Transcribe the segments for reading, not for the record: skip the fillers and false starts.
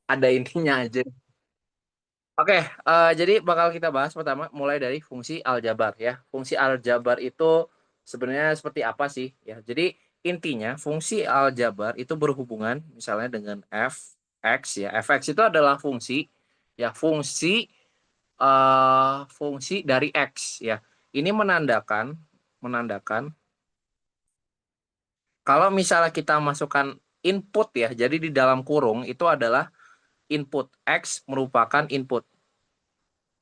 ada intinya aja. Oke, jadi bakal kita bahas pertama mulai dari fungsi aljabar ya. Fungsi aljabar itu sebenarnya seperti apa sih ya? Jadi intinya fungsi aljabar itu berhubungan misalnya dengan f(x) ya. f(x) itu adalah fungsi ya, fungsi dari x ya. Ini menandakan kalau misalnya kita masukkan input ya. Jadi di dalam kurung itu adalah input, x merupakan input.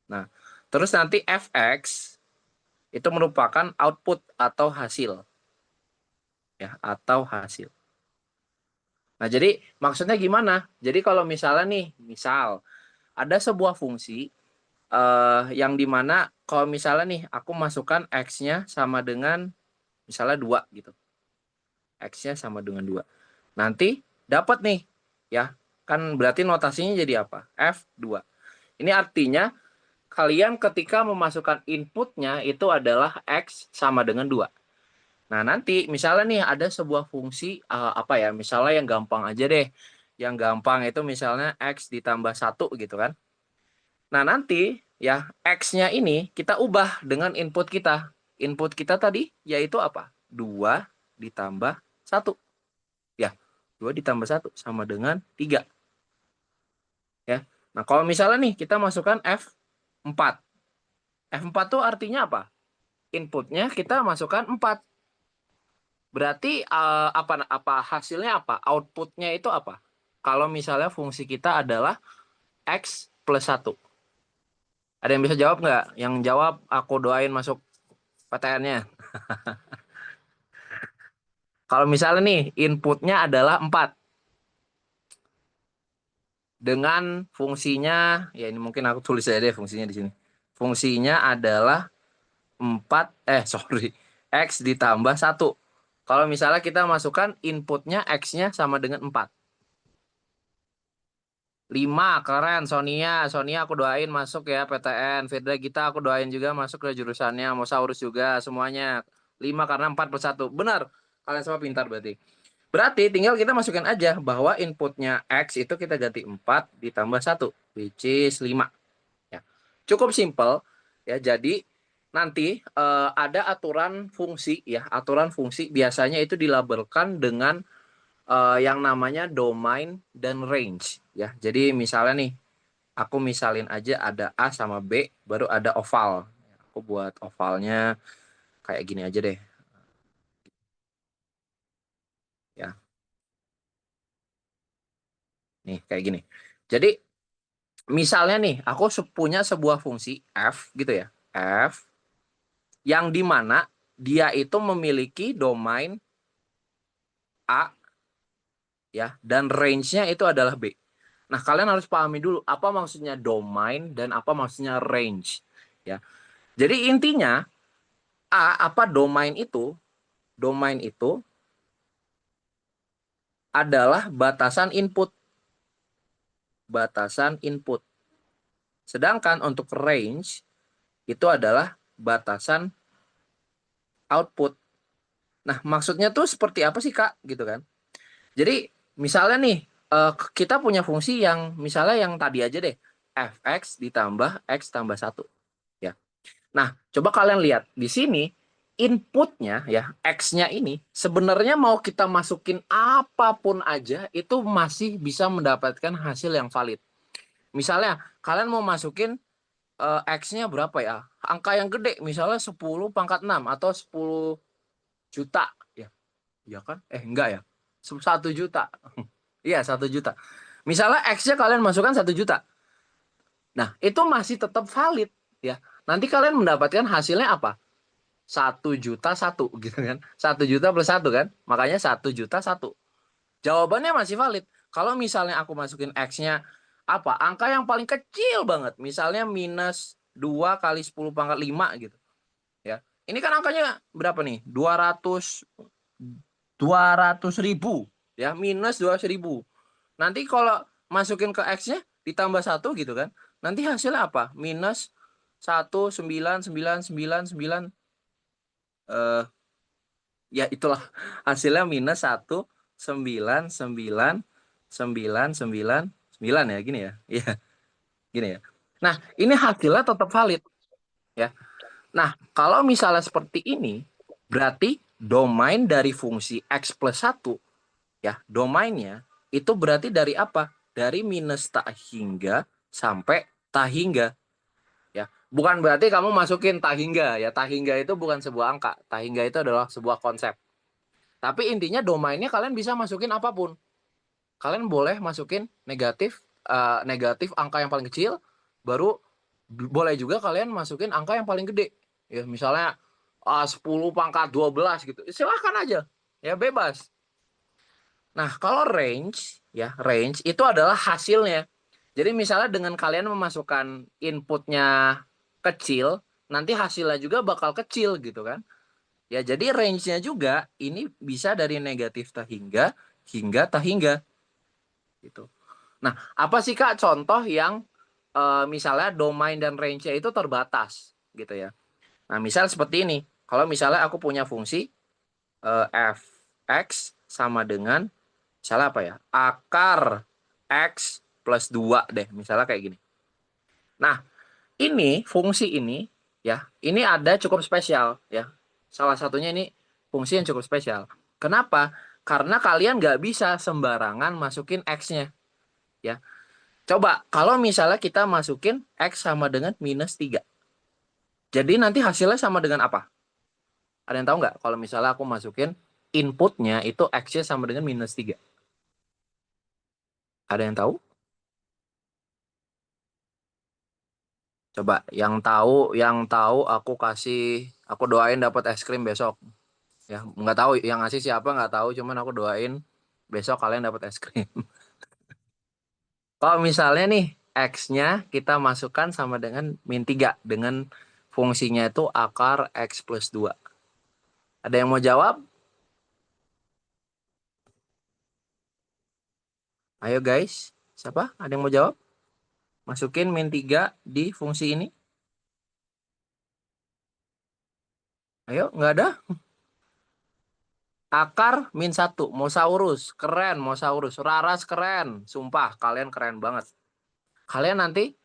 Nah, terus nanti fx itu merupakan output atau hasil ya, atau hasil. Nah, jadi maksudnya gimana? Jadi kalau misalnya nih, misal ada sebuah fungsi yang dimana kalau misalnya nih aku masukkan x-nya sama dengan misalnya 2 gitu. X-nya sama dengan 2. Nanti dapat nih ya. Kan berarti notasinya jadi apa? F2. Ini artinya kalian ketika memasukkan inputnya itu adalah X sama dengan 2. Nah, nanti misalnya nih ada sebuah fungsi apa ya? Misalnya yang gampang aja deh. Yang gampang itu misalnya X ditambah 1 gitu kan. Nah, nanti ya X-nya ini kita ubah dengan input kita. Input kita tadi yaitu apa? 2 ditambah 1. Ya, 2 ditambah 1 sama dengan 3. Ya. Nah, kalau misalnya nih kita masukkan F4. F4 tuh artinya apa? Inputnya kita masukkan 4. Berarti apa hasilnya apa? Outputnya itu apa? Kalau misalnya fungsi kita adalah X plus 1. Ada yang bisa jawab nggak? Yang jawab aku doain masuk PTN-nya. Kalau misalnya nih inputnya adalah 4 dengan fungsinya, ya ini mungkin aku tulis aja deh fungsinya di sini. Fungsinya adalah 4, sorry, X ditambah 1. Kalau misalnya kita masukkan inputnya X-nya sama dengan 4. 5, keren Sonia. Sonia aku doain masuk ya PTN. Firda Gita aku doain juga masuk ke jurusannya. Mosaurus juga semuanya. 5 karena 4 plus 1. Benar. Kalian semua pintar berarti. Berarti tinggal kita masukkan aja bahwa inputnya X itu kita ganti 4 ditambah 1. Which is 5. Ya. Cukup simple. Ya, jadi nanti ada aturan fungsi ya. Aturan fungsi biasanya itu dilabelkan dengan yang namanya domain dan range ya. Jadi misalnya nih, aku misalin aja ada A sama B, baru ada oval. Aku buat ovalnya kayak gini aja deh ya. Nih kayak gini. Jadi misalnya nih, aku punya sebuah fungsi f gitu ya. F yang dimana dia itu memiliki domain A ya, dan range-nya itu adalah B. Nah, kalian harus pahami dulu apa maksudnya domain dan apa maksudnya range ya. Jadi intinya apa domain itu? Domain itu adalah batasan input, batasan input. Sedangkan untuk range itu adalah batasan output. Nah, maksudnya tuh seperti apa sih, Kak? Gitu kan. Jadi, misalnya nih kita punya fungsi yang misalnya yang tadi aja deh, fx ditambah x tambah 1 ya. Nah, coba kalian lihat di sini inputnya ya, X-nya ini sebenarnya mau kita masukin apapun aja itu masih bisa mendapatkan hasil yang valid. Misalnya kalian mau masukin X-nya berapa ya? Angka yang gede, misalnya 10 pangkat 6 atau 10 juta. Ya, iya kan? Enggak ya. 1 juta. Iya, 1 juta. Misalnya X-nya kalian masukkan 1 juta. Nah, itu masih tetap valid ya. Nanti kalian mendapatkan hasilnya apa? 1 juta satu gitu kan. 1 juta plus satu kan. Makanya 1 juta satu. Jawabannya masih valid. Kalau misalnya aku masukin X-nya apa? Angka yang paling kecil banget. Misalnya minus 2 kali 10 pangkat 5 gitu. Ya. Ini kan angkanya berapa nih? 200 ribu. Ya, minus 200 ribu. Nanti kalau masukin ke X-nya ditambah satu gitu kan. Nanti hasilnya apa? Minus 1,99999 eh ya itulah hasilnya minus 1,99999 9 ya, gini ya. Iya, gini ya. Nah, ini hasilnya tetap valid ya. Nah, kalau misalnya seperti ini, berarti domain dari fungsi X plus 1, ya, domainnya itu berarti dari apa? Dari minus tak hingga sampai tak hingga. Ya, bukan berarti kamu masukin tak hingga ya. Tak hingga itu bukan sebuah angka. Tak hingga itu adalah sebuah konsep. Tapi intinya domainnya kalian bisa masukin apapun. Kalian boleh masukin negatif, negatif angka yang paling kecil, baru boleh juga kalian masukin angka yang paling gede. Ya, misalnya 10 pangkat 12 gitu. Silahkan aja. Ya, bebas. Nah, kalau range, ya, range itu adalah hasilnya. Jadi misalnya dengan kalian memasukkan inputnya kecil, nanti hasilnya juga bakal kecil gitu kan. Ya, jadi range-nya juga ini bisa dari negatif tak hingga tak hingga gitu. Nah, apa sih Kak contoh yang misalnya domain dan range-nya itu terbatas gitu ya. Nah, misal seperti ini. Kalau misalnya aku punya fungsi fx sama dengan misalnya apa ya? Akar x plus 2 deh, misalnya kayak gini. Nah, ini fungsi ini ya, ini ada cukup spesial ya. Salah satunya ini fungsi yang cukup spesial. Kenapa? Karena kalian nggak bisa sembarangan masukin x-nya ya. Coba kalau misalnya kita masukin x sama dengan minus 3. Jadi nanti hasilnya sama dengan apa? Ada yang tahu nggak? Kalau misalnya aku masukin inputnya itu x-nya sama dengan minus 3. Ada yang tahu? Coba yang tahu aku doain dapat es krim besok. Ya, nggak tahu yang ngasih siapa nggak tahu, cuman aku doain besok kalian dapat es krim. Kalau misalnya nih x-nya kita masukkan sama dengan min 3 dengan fungsinya itu akar x plus 2. Ada yang mau jawab? Ayo guys, siapa? Ada yang mau jawab? Masukin min 3 di fungsi ini. Ayo, nggak ada? Akar min 1, Mosaurus, keren Mosaurus, Raras keren, sumpah kalian keren banget. Kalian nanti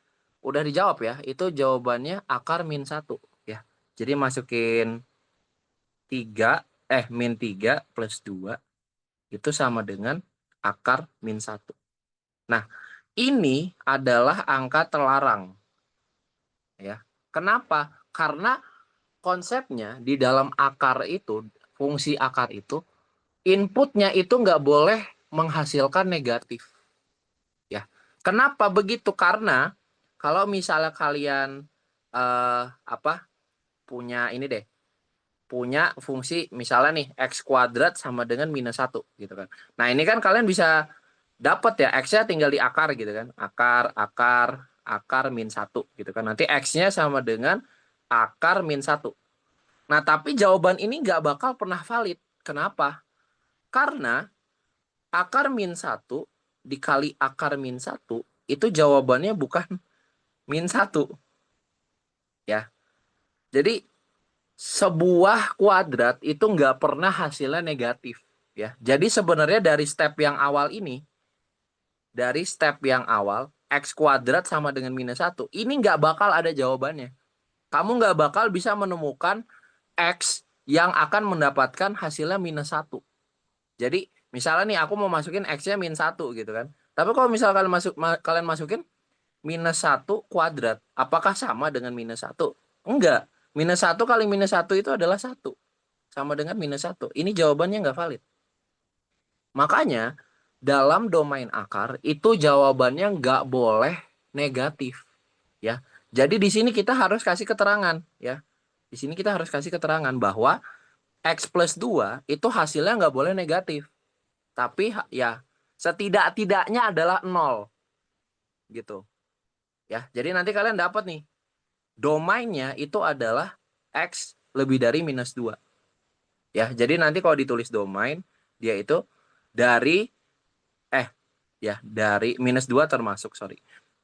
udah dijawab ya, itu jawabannya akar min 1 ya. Jadi masukin 3, min 3 plus 2 itu sama dengan akar min 1. Nah, ini adalah angka terlarang ya. Kenapa? Karena konsepnya di dalam akar itu, fungsi akar itu, inputnya itu nggak boleh menghasilkan negatif. Ya, kenapa begitu? Karena kalau misalnya kalian apa punya ini deh, punya fungsi misalnya nih x kuadrat sama dengan minus 1 gitu kan. Nah, ini kan kalian bisa dapat ya x-nya tinggal di akar gitu kan. Akar min 1 gitu kan. Nanti x-nya sama dengan akar min 1. Nah, tapi jawaban ini nggak bakal pernah valid. Kenapa? Karena akar min 1 dikali akar min 1 itu jawabannya bukan min 1 ya. Jadi sebuah kuadrat itu nggak pernah hasilnya negatif ya. Jadi sebenarnya dari step yang awal x kuadrat sama dengan minus 1 ini nggak bakal ada jawabannya. Kamu nggak bakal bisa menemukan x yang akan mendapatkan hasilnya minus 1. Jadi misalnya nih aku mau masukin x-nya min 1 gitu kan. Tapi kalau misalkan kalian masukin minus 1 kuadrat, apakah sama dengan minus 1? Enggak. Minus 1 kali minus 1 itu adalah 1. Sama dengan minus 1. Ini jawabannya nggak valid. Makanya dalam domain akar itu jawabannya nggak boleh negatif. Ya. Jadi di sini kita harus kasih keterangan. Ya. Di sini kita harus kasih keterangan bahwa x plus 2 itu hasilnya nggak boleh negatif. Tapi ya setidak-tidaknya adalah 0 gitu ya. Jadi nanti kalian dapat nih domainnya itu adalah x lebih dari minus 2 ya. Jadi nanti kalau ditulis domain dia itu dari dari minus 2 termasuk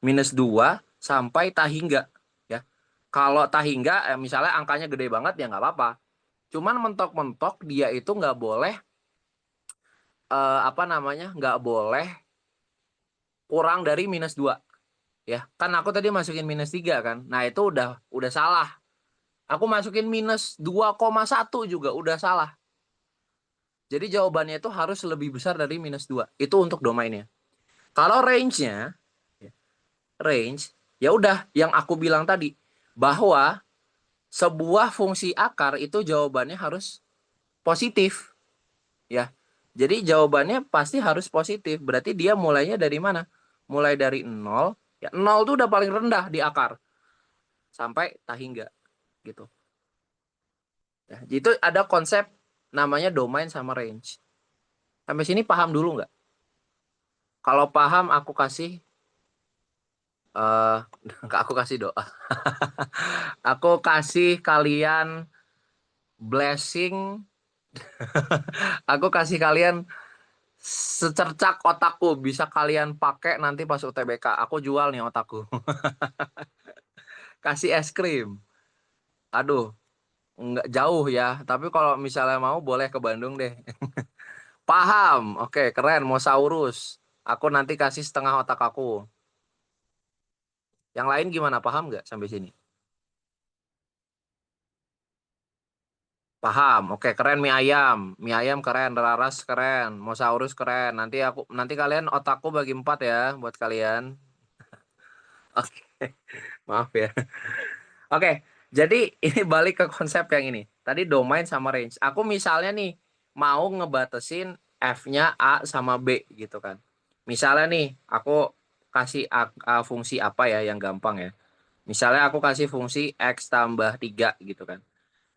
minus 2 sampai tak hingga ya. Kalau tak hingga misalnya angkanya gede banget ya nggak apa-apa. Cuman mentok-mentok dia itu nggak boleh nggak boleh kurang dari minus 2. Ya, kan aku tadi masukin minus 3 kan. Nah, itu udah salah. Aku masukin minus 2,1 juga udah salah. Jadi jawabannya itu harus lebih besar dari minus 2. Itu untuk domainnya. Kalau range-nya, ya udah yang aku bilang tadi, bahwa sebuah fungsi akar itu jawabannya harus positif. Ya, jadi jawabannya pasti harus positif. Berarti dia mulainya dari mana? Mulai dari 0. Ya, 0 itu udah paling rendah di akar. Sampai tak hingga. Gitu. Ya, itu ada konsep namanya domain sama range. Sampai sini paham dulu nggak? Kalau paham aku kasih eh aku kasih doa. Aku kasih kalian blessing. Aku kasih kalian secercak otakku bisa kalian pakai nanti pas UTBK. Aku jual nih otakku. Kasih es krim. Aduh, nggak jauh ya. Tapi kalau misalnya mau boleh ke Bandung deh. Paham? Oke, keren. Mosaurus. Aku nanti kasih setengah otak aku. Yang lain gimana? Paham nggak sampai sini? Paham. Oke, keren mie ayam. Mie ayam keren, Raras keren, Mosaurus keren. Nanti kalian otakku bagi 4 ya buat kalian. Oke, maaf ya. Oke, jadi ini balik ke konsep yang ini. Tadi domain sama range. Aku misalnya nih mau ngebatasin F-nya A sama B gitu kan. Misalnya nih, aku kasih fungsi apa ya yang gampang ya. Misalnya aku kasih fungsi X tambah 3 gitu kan.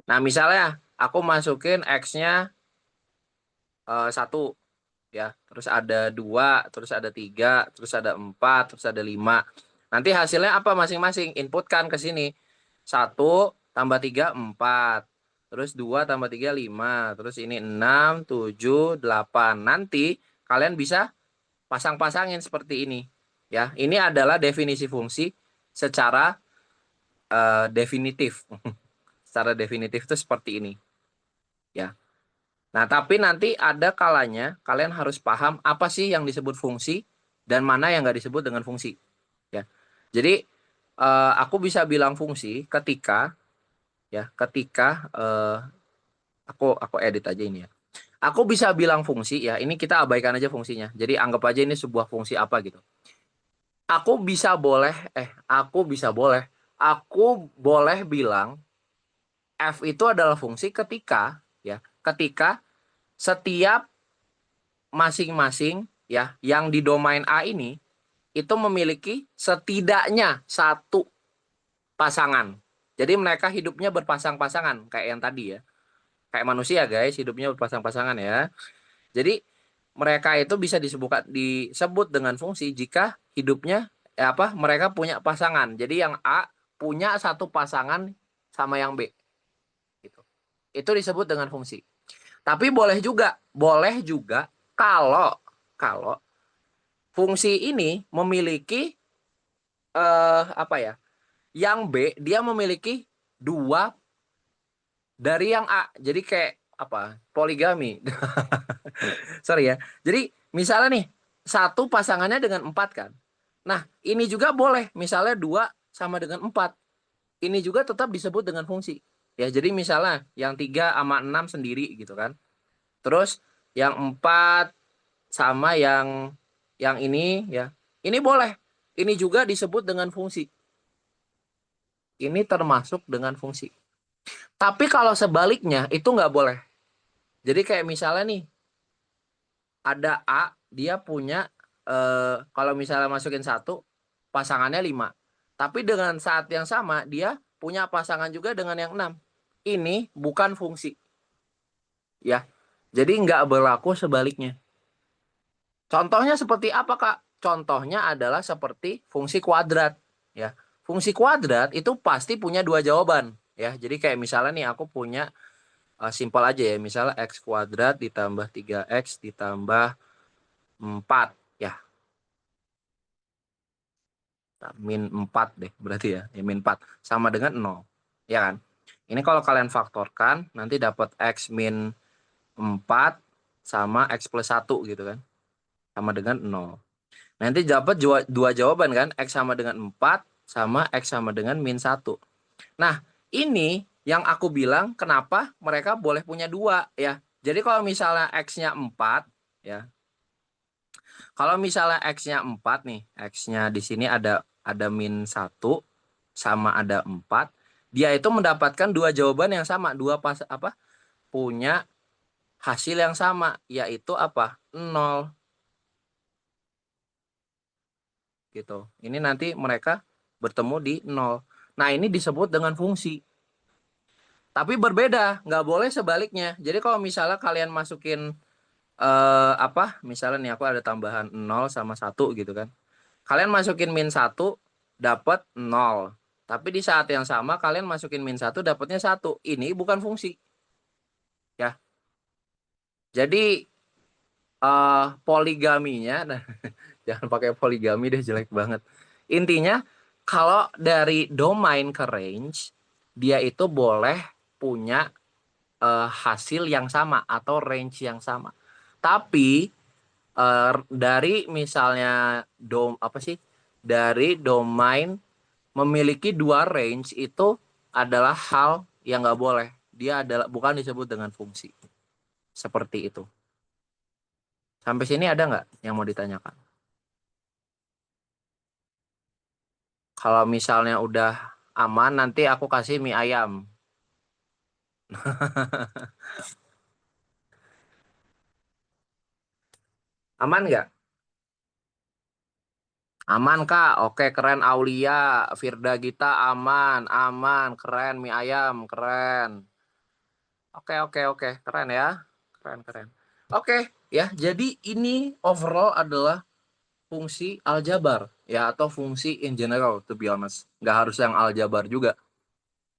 Nah, misalnya aku masukin X-nya 1 ya, terus ada 2, terus ada 3, terus ada 4, terus ada 5. Nanti hasilnya apa masing-masing? Inputkan ke sini. 1 tambah 3 4. Terus 2 tambah 3 5. Terus ini 6, 7, 8. Nanti kalian bisa pasang-pasangin seperti ini. Ya, ini adalah definisi fungsi secara definitif. Secara definitif itu seperti ini. Ya. Nah, tapi nanti ada kalanya kalian harus paham apa sih yang disebut fungsi dan mana yang nggak disebut dengan fungsi. Ya. Jadi aku bisa bilang fungsi ketika aku edit aja ini ya. Aku bisa bilang fungsi ya, ini kita abaikan aja fungsinya. Jadi anggap aja ini sebuah fungsi apa gitu. Aku boleh bilang f itu adalah fungsi ketika setiap masing-masing ya yang di domain A ini itu memiliki setidaknya satu pasangan. Jadi mereka hidupnya berpasang-pasangan kayak yang tadi ya. Kayak manusia guys, hidupnya berpasang-pasangan ya. Jadi mereka itu bisa disebut dengan fungsi jika hidupnya mereka punya pasangan. Jadi yang A punya satu pasangan sama yang B gitu. Itu disebut dengan fungsi. Tapi boleh juga kalau kalau fungsi ini memiliki apa ya? Yang B dia memiliki dua dari yang A. Jadi kayak apa? Poligami. Sorry ya. Jadi misalnya nih satu pasangannya dengan 4 kan. Nah ini juga boleh. Misalnya 2 sama dengan 4. Ini juga tetap disebut dengan fungsi. Ya jadi misalnya yang 3 sama 6 sendiri gitu kan. Terus yang 4 sama yang ini ya. Ini boleh. Ini juga disebut dengan fungsi. Ini termasuk dengan fungsi. Tapi kalau sebaliknya itu nggak boleh. Jadi kayak misalnya nih ada A, dia punya kalau misalnya masukin 1, pasangannya 5. Tapi dengan saat yang sama dia punya pasangan juga dengan yang 6. Ini bukan fungsi. Ya. Jadi nggak berlaku sebaliknya. Contohnya seperti apa, Kak? Contohnya adalah seperti fungsi kuadrat. Ya. Fungsi kuadrat itu pasti punya dua jawaban. Ya. Jadi kayak misalnya nih aku punya simpel aja ya. Misalnya x kuadrat ditambah 3x ditambah 4 ya. Nah, min 4 deh berarti ya. Ya min 4 sama dengan 0. Ya kan? Ini kalau kalian faktorkan nanti dapat x min 4 sama x plus 1 gitu kan. Sama dengan 0. Nanti dapat dua jawaban kan, X sama dengan 4 sama X sama dengan min 1. Nah, ini yang aku bilang kenapa mereka boleh punya dua ya. Jadi kalau misalnya X-nya 4 ya. Kalau misalnya X-nya 4 nih, X-nya di sini ada min 1 sama ada 4, dia itu mendapatkan dua jawaban yang sama, dua pas apa? Punya hasil yang sama, yaitu apa? 0 gitu. Ini nanti mereka bertemu di 0. Nah, ini disebut dengan fungsi. Tapi berbeda, nggak boleh sebaliknya. Jadi kalau misalnya kalian masukin misalnya nih aku ada tambahan 0 sama 1 gitu kan. Kalian masukin min 1 dapat 0. Tapi di saat yang sama kalian masukin min 1 dapatnya 1. Ini bukan fungsi. Ya. Jadi poligaminya nah, jangan pakai poligami deh, jelek banget. Intinya kalau dari domain ke range dia itu boleh punya hasil yang sama atau range yang sama. Tapi dari misalnya dari domain memiliki dua range itu adalah hal yang nggak boleh. Dia adalah bukan disebut dengan fungsi. Seperti itu. Sampai sini ada nggak yang mau ditanyakan? Kalau misalnya udah aman, nanti aku kasih mie ayam. Aman nggak? Aman Kak? Oke, keren. Aulia, Firda Gita aman, aman, keren. Mie ayam, keren. Oke, oke, oke, keren ya. Keren, keren. Oke, ya. Jadi ini overall adalah fungsi aljabar ya, atau fungsi in general, to be honest. Nggak harus yang aljabar juga.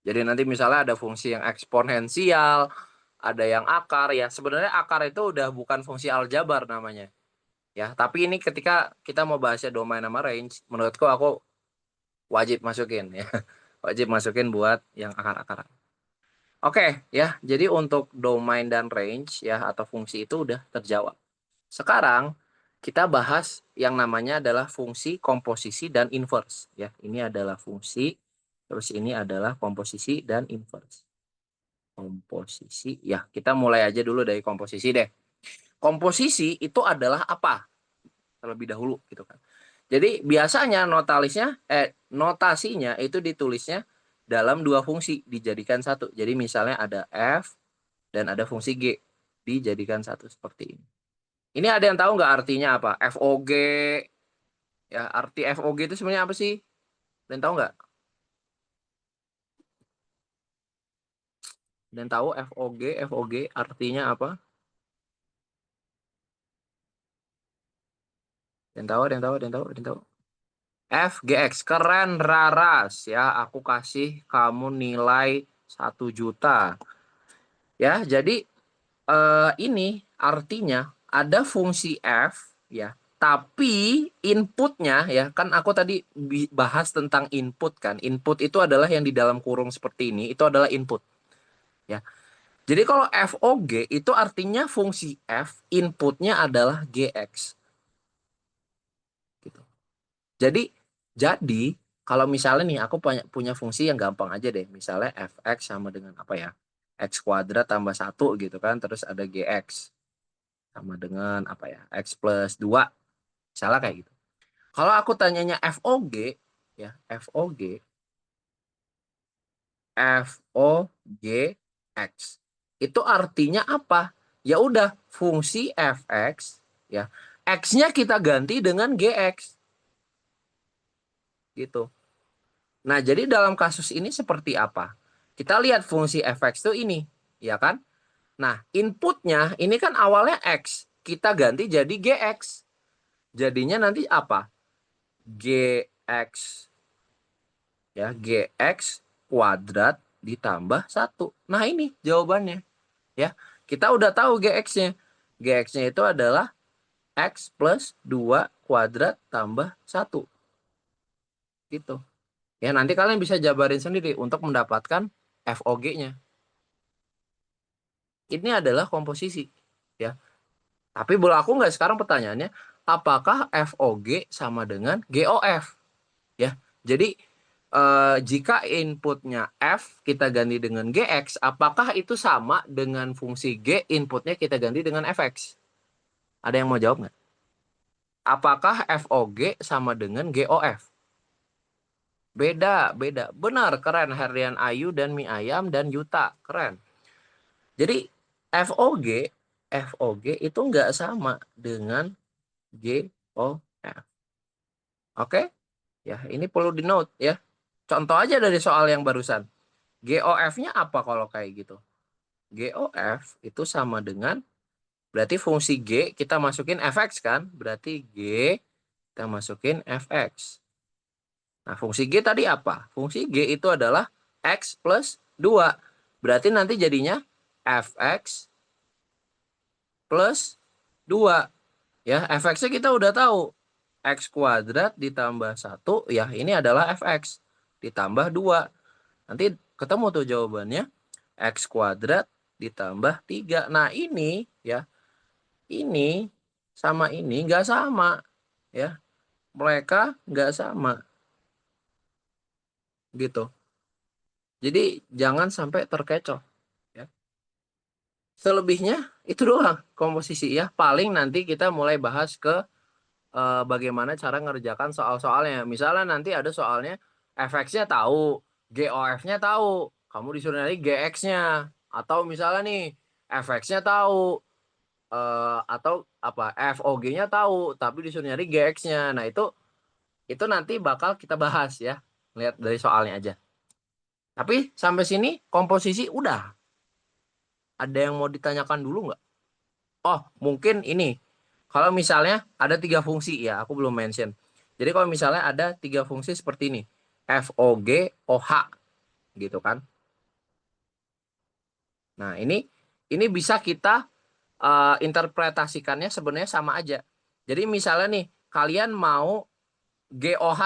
Jadi nanti misalnya ada fungsi yang eksponensial, ada yang akar ya. Sebenarnya akar itu udah bukan fungsi aljabar namanya. Ya, tapi ini ketika kita mau bahasnya domain sama range, menurutku aku wajib masukin ya. Wajib masukin buat yang akar-akar. Oke, ya. Jadi untuk domain dan range ya atau fungsi itu udah terjawab. Sekarang kita bahas yang namanya adalah fungsi komposisi dan inverse ya. Ini adalah fungsi, terus ini adalah komposisi dan inverse. Komposisi ya, kita mulai aja dulu dari komposisi deh. Komposisi itu adalah apa? Terlebih dahulu gitu kan. Jadi biasanya notasinya itu ditulisnya dalam dua fungsi dijadikan satu. Jadi misalnya ada F dan ada fungsi G dijadikan satu seperti ini. Ini ada yang tahu nggak artinya apa? FOG ya, arti FOG itu sebenarnya apa sih? Dan tahu nggak? Dan tahu FOG artinya apa? Dan tahu, dan tahu, dan tahu, dan tahu. FGX keren Raras ya, aku kasih kamu nilai 1 juta. Ya, jadi ini artinya ada fungsi F ya, tapi inputnya ya kan aku tadi bahas tentang input kan. Input itu adalah yang di dalam kurung seperti ini, itu adalah input ya. Jadi kalau FOG itu artinya fungsi F inputnya adalah GX gitu. Jadi kalau misalnya nih aku punya fungsi yang gampang aja deh. Misalnya fx sama dengan apa ya? X kuadrat tambah 1 gitu kan. Terus ada gx sama dengan apa ya? X plus 2. Misalnya kayak gitu. Kalau aku tanyanya FOG ya, FOG FOGX itu artinya apa? Ya udah fungsi fx ya. X-nya kita ganti dengan gx gitu. Nah, jadi dalam kasus ini seperti apa? Kita lihat fungsi fx itu ini, ya kan? Nah, inputnya ini kan awalnya x, kita ganti jadi gx. Jadinya nanti apa? Gx ya, gx kuadrat ditambah 1. Nah, ini jawabannya ya. Kita udah tahu gx-nya. Gx-nya itu adalah x plus 2 kuadrat tambah 1. Gitu. Ya, nanti kalian bisa jabarin sendiri untuk mendapatkan FOG-nya. Ini adalah komposisi ya. Tapi bola aku nggak, sekarang pertanyaannya apakah FOG sama dengan GOF ya. Jadi jika inputnya F kita ganti dengan GX, apakah itu sama dengan fungsi G inputnya kita ganti dengan FX? Ada yang mau jawab nggak? Apakah FOG sama dengan GOF? Beda, beda. Benar, keren. Herdian Ayu dan Mi Ayam dan Yuta. Keren. Jadi FOG itu nggak sama dengan GOF. Oke? Ya, ini perlu di note ya. Contoh aja dari soal yang barusan. GOF-nya apa kalau kayak gitu? GOF itu sama dengan, berarti fungsi G kita masukin fx kan? Berarti G kita masukin fx. Nah, fungsi G tadi apa? Fungsi G itu adalah X plus 2. Berarti nanti jadinya fx plus 2. Ya, fx-nya kita udah tahu. X kuadrat ditambah 1, ya ini adalah fx. Ditambah 2. Nanti ketemu tuh jawabannya. X kuadrat ditambah 3. Nah ini ya, ini sama ini nggak sama. Ya, mereka nggak sama. Gitu. Jadi jangan sampai terkecoh. Ya. Selebihnya itu doang komposisi ya. Paling nanti kita mulai bahas ke bagaimana cara ngerjakan soal-soalnya. Misalnya nanti ada soalnya fx-nya tahu, GOF-nya tahu, kamu disuruh nyari GX-nya. Atau misalnya nih fx-nya tahu, atau apa FOG-nya tahu, tapi disuruh nyari GX-nya. Nah itu nanti bakal kita bahas ya. Lihat dari soalnya aja. Tapi sampai sini komposisi udah. Ada yang mau ditanyakan dulu nggak? Oh, mungkin ini. Kalau misalnya ada 3 fungsi ya, aku belum mention. Jadi kalau misalnya ada 3 fungsi seperti ini, FOG, OH, gitu kan. Nah, ini bisa kita interpretasikannya sebenarnya sama aja. Jadi misalnya nih, kalian mau GOH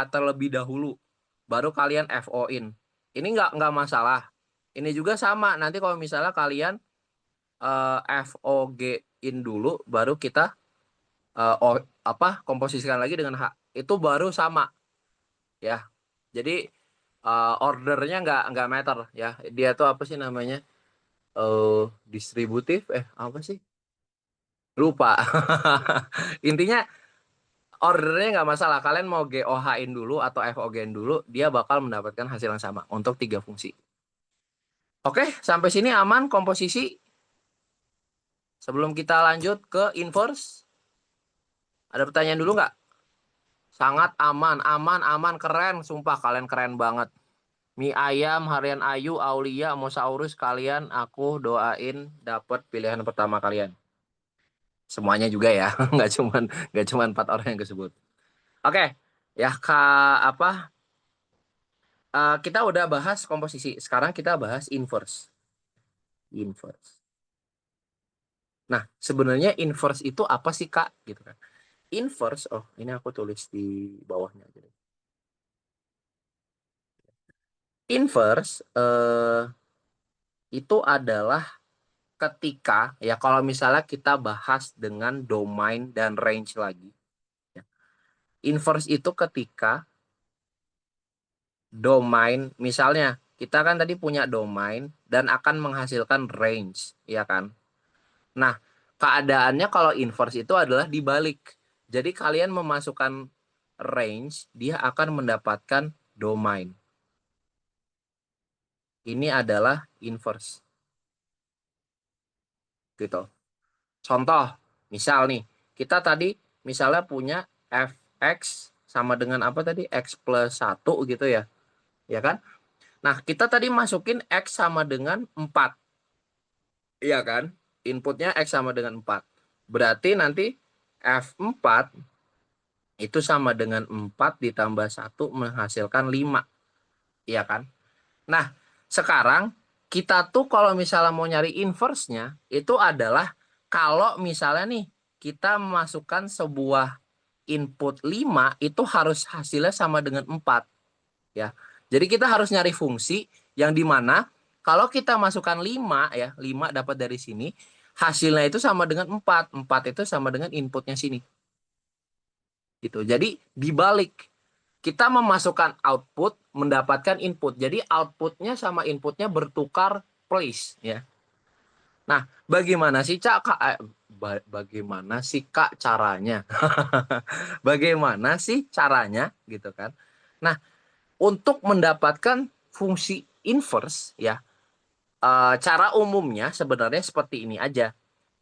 terlebih dahulu, baru kalian FO-in. Ini nggak masalah. Ini juga sama. Nanti kalau misalnya kalian FOG-in dulu, baru kita komposisikan lagi dengan H, itu baru sama ya. Jadi ordernya nggak meter ya. Dia tuh apa sih namanya, distributif apa sih, lupa. Intinya ordernya nggak masalah, kalian mau GOH-in dulu atau FOG-in dulu, dia bakal mendapatkan hasil yang sama untuk 3 fungsi. Oke, sampai sini aman komposisi. Sebelum kita lanjut ke inverse, ada pertanyaan dulu nggak? Sangat aman, aman, keren. Sumpah kalian keren banget. Mi Ayam, Harian Ayu, Aulia, Mosaurus, kalian aku doain dapat pilihan pertama kalian. Semuanya juga ya, nggak cuman 4 orang yang disebut. Oke, ya Kak, kita udah bahas komposisi. Sekarang kita bahas inverse. Inverse. Nah, sebenarnya inverse itu apa sih Kak? Gitu kan. Inverse, oh ini aku tulis di bawahnya aja. Inverse itu adalah ketika ya, kalau misalnya kita bahas dengan domain dan range lagi. Ya. Inverse itu ketika domain, misalnya kita kan tadi punya domain dan akan menghasilkan range, ya kan? Nah, keadaannya kalau inverse itu adalah dibalik. Jadi kalian memasukkan range, dia akan mendapatkan domain. Ini adalah inverse. Gitu. Contoh, misal nih, kita tadi misalnya punya fx sama dengan apa tadi? X plus 1 gitu ya. Ya kan? Nah, kita tadi masukin x sama dengan 4. Iya kan? Inputnya x sama dengan 4. Berarti nanti F4 itu sama dengan 4 ditambah 1 menghasilkan 5. Iya kan? Nah, sekarang kita tuh kalau misalnya mau nyari inverse-nya, itu adalah kalau misalnya nih kita memasukkan sebuah input 5, itu harus hasilnya sama dengan 4. Ya. Jadi kita harus nyari fungsi yang dimana kalau kita masukkan 5 ya, 5 dapat dari sini, hasilnya itu sama dengan 4. 4 itu sama dengan inputnya sini. Gitu. Jadi dibalik. Kita memasukkan output, mendapatkan input. Jadi outputnya sama inputnya bertukar place. Ya. Nah, bagaimana sih bagaimana sih Kak caranya? Bagaimana sih caranya gitu kan? Nah, untuk mendapatkan fungsi inverse ya, cara umumnya sebenarnya seperti ini aja.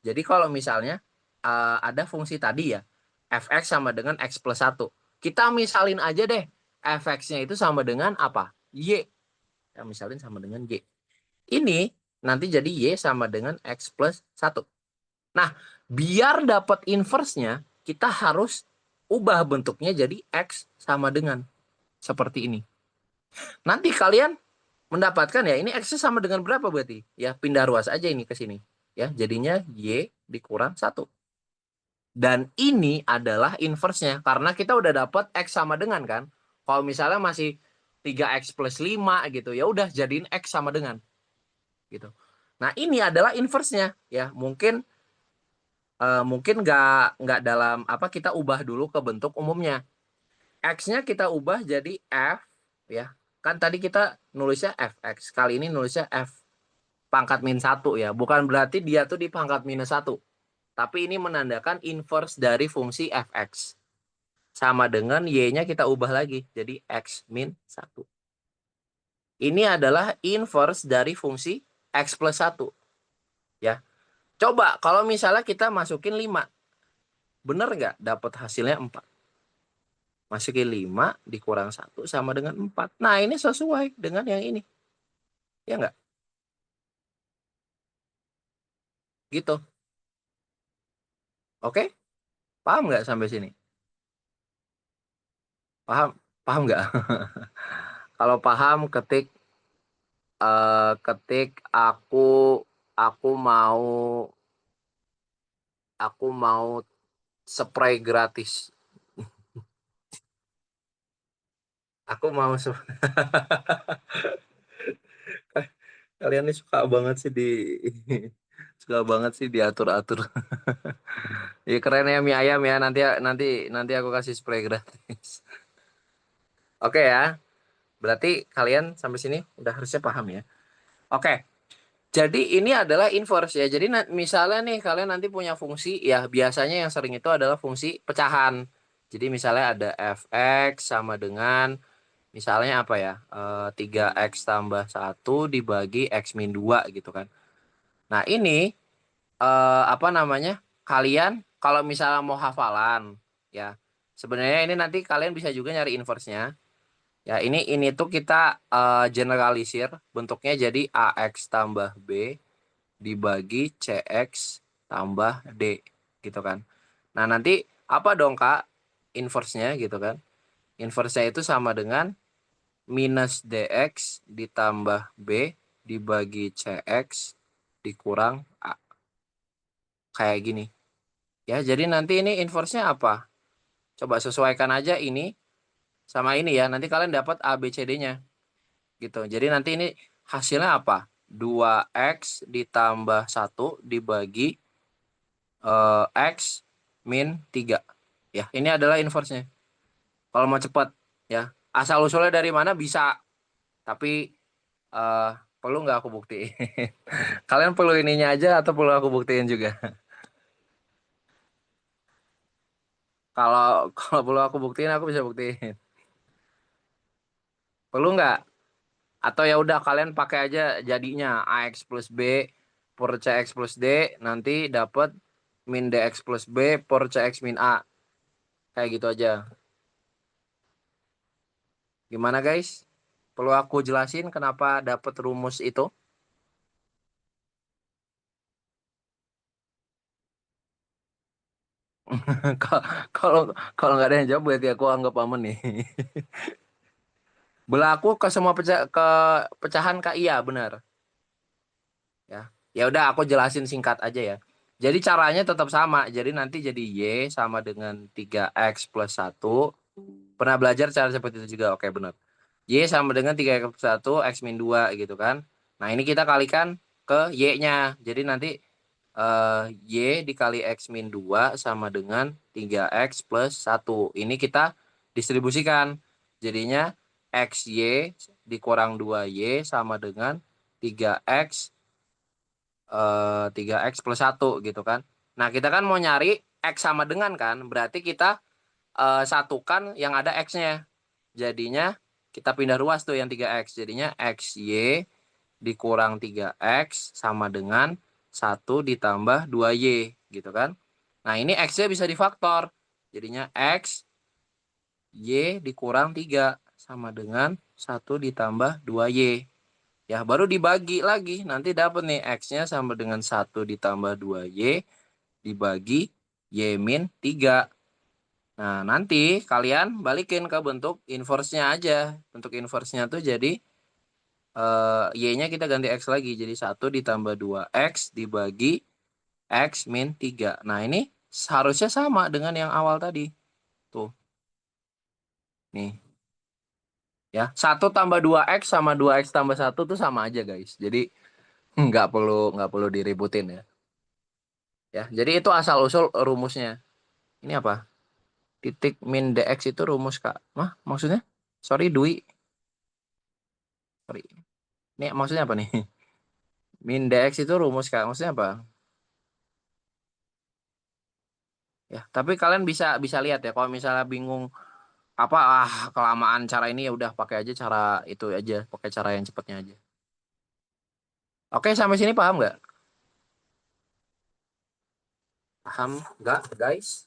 Jadi kalau misalnya ada fungsi tadi ya, fx sama dengan x plus 1. Kita misalin aja deh, fx-nya itu sama dengan apa? Y. Ya, misalin sama dengan y. Ini nanti jadi y sama dengan x plus 1. Nah, biar dapat inverse-nya, kita harus ubah bentuknya jadi x sama dengan seperti ini. Nanti kalian mendapatkan ya, ini x sama dengan berapa berarti? Ya, pindah ruas aja ini ke sini. Ya, jadinya y dikurang 1. Dan ini adalah inverse-nya karena kita udah dapat x sama dengan kan. Kalau misalnya masih 3x plus 5 gitu, ya udah jadiin x sama dengan gitu. Nah, ini adalah inverse-nya ya. Mungkin nggak dalam apa, kita ubah dulu ke bentuk umumnya. X-nya kita ubah jadi f ya. Kan tadi kita nulisnya fx. Kali ini nulisnya f pangkat min 1 ya. Bukan berarti dia tuh di pangkat minus 1. Tapi ini menandakan inverse dari fungsi fx. Sama dengan y-nya kita ubah lagi jadi x min 1. Ini adalah inverse dari fungsi x plus 1 ya. Coba kalau misalnya kita masukin 5. Bener nggak dapat hasilnya 4? Masukin 5 dikurang 1 sama dengan 4. Nah, ini sesuai dengan yang ini. Ya nggak? Gitu. Oke? Paham nggak sampai sini? Paham? Paham nggak? Kalau paham, ketik aku mau spray gratis. Aku mau kalian nih suka banget sih suka banget sih diatur-atur. Ya keren ya mie ayam ya, nanti nanti nanti aku kasih spray gratis. Oke ya. Berarti kalian sampai sini udah harusnya paham ya. Oke. Jadi ini adalah inverse ya. Jadi misalnya nih kalian nanti punya fungsi ya, biasanya yang sering itu adalah fungsi pecahan. Jadi misalnya ada fx sama dengan misalnya apa ya? 3x tambah 1 dibagi x min 2 gitu kan. Nah, ini apa namanya? Kalian kalau misalnya mau hafalan ya. Sebenarnya ini nanti kalian bisa juga nyari inverse-nya. Ya, ini tuh kita generalisir bentuknya jadi ax tambah b dibagi cx tambah d gitu kan. Nah, nanti apa dong Kak inverse-nya gitu kan? Inverse-nya itu sama dengan minus dx ditambah b dibagi cx dikurang a. Kayak gini. Ya, jadi nanti ini inverse-nya apa? Coba sesuaikan aja ini sama ini ya. Nanti kalian dapat A, B, C, D-nya. Gitu. Jadi nanti ini hasilnya apa? 2x ditambah 1 dibagi x min 3. Ya, ini adalah inverse-nya. Kalau mau cepat ya. Asal usulnya dari mana bisa. Tapi eh, perlu nggak aku buktiin? Kalian perlu ininya aja atau perlu aku buktiin juga? Kalau kalau perlu aku buktiin, aku bisa buktiin. Perlu nggak? Atau ya udah kalian pakai aja jadinya ax plus b per cx plus d, nanti dapat min dx plus b per cx min a. Kayak gitu aja. Gimana guys? Perlu aku jelasin kenapa dapat rumus itu? Kalau kalau nggak ada yang jawab berarti aku anggap aman nih. Berlaku ke semua pecahan Kak, iya benar. Ya. Ya udah aku jelasin singkat aja ya. Jadi caranya tetap sama. Jadi nanti jadi y sama dengan 3x plus 1. Pernah belajar cara seperti itu juga. Oke, benar. Y sama dengan 3x plus 1 x min 2 gitu kan. Nah, ini kita kalikan ke y-nya. Jadi nanti Y dikali X min 2 sama dengan 3X plus 1. Ini kita distribusikan. Jadinya XY dikurang 2Y sama dengan 3X 3X plus 1 gitu kan. Nah, kita kan mau nyari X sama dengan kan. Berarti kita satukan yang ada X-nya. Jadinya kita pindah ruas tuh yang 3X. Jadinya XY dikurang 3X sama dengan 1 ditambah 2Y gitu kan. Nah, ini X-nya bisa difaktor. Jadinya X Y dikurang 3 sama dengan 1 ditambah 2Y. Ya, baru dibagi lagi. Nanti dapat nih X-nya sama dengan 1 ditambah 2Y dibagi Y min 3. Nah, nanti kalian balikin ke bentuk inverse-nya aja. Bentuk inverse-nya tuh jadi Y-nya kita ganti X lagi. Jadi 1 ditambah 2X dibagi X min 3. Nah, ini seharusnya sama dengan yang awal tadi. Tuh. Nih. Ya, 1 tambah 2X sama 2X tambah 1 tuh sama aja, guys. Jadi nggak perlu diributin ya. Ya, jadi itu asal-usul rumusnya. Ini apa? Titik min dx itu rumus, Kak. Maksudnya? Sorry, Dwi. Sorry. Ini maksudnya apa nih? Min dx itu rumus, Kak. Maksudnya apa? Ya, tapi kalian bisa bisa lihat ya kalau misalnya bingung apa kelamaan cara ini ya udah pakai aja cara itu aja, pakai cara yang cepatnya aja. Oke, sampai sini paham nggak? Paham nggak, guys?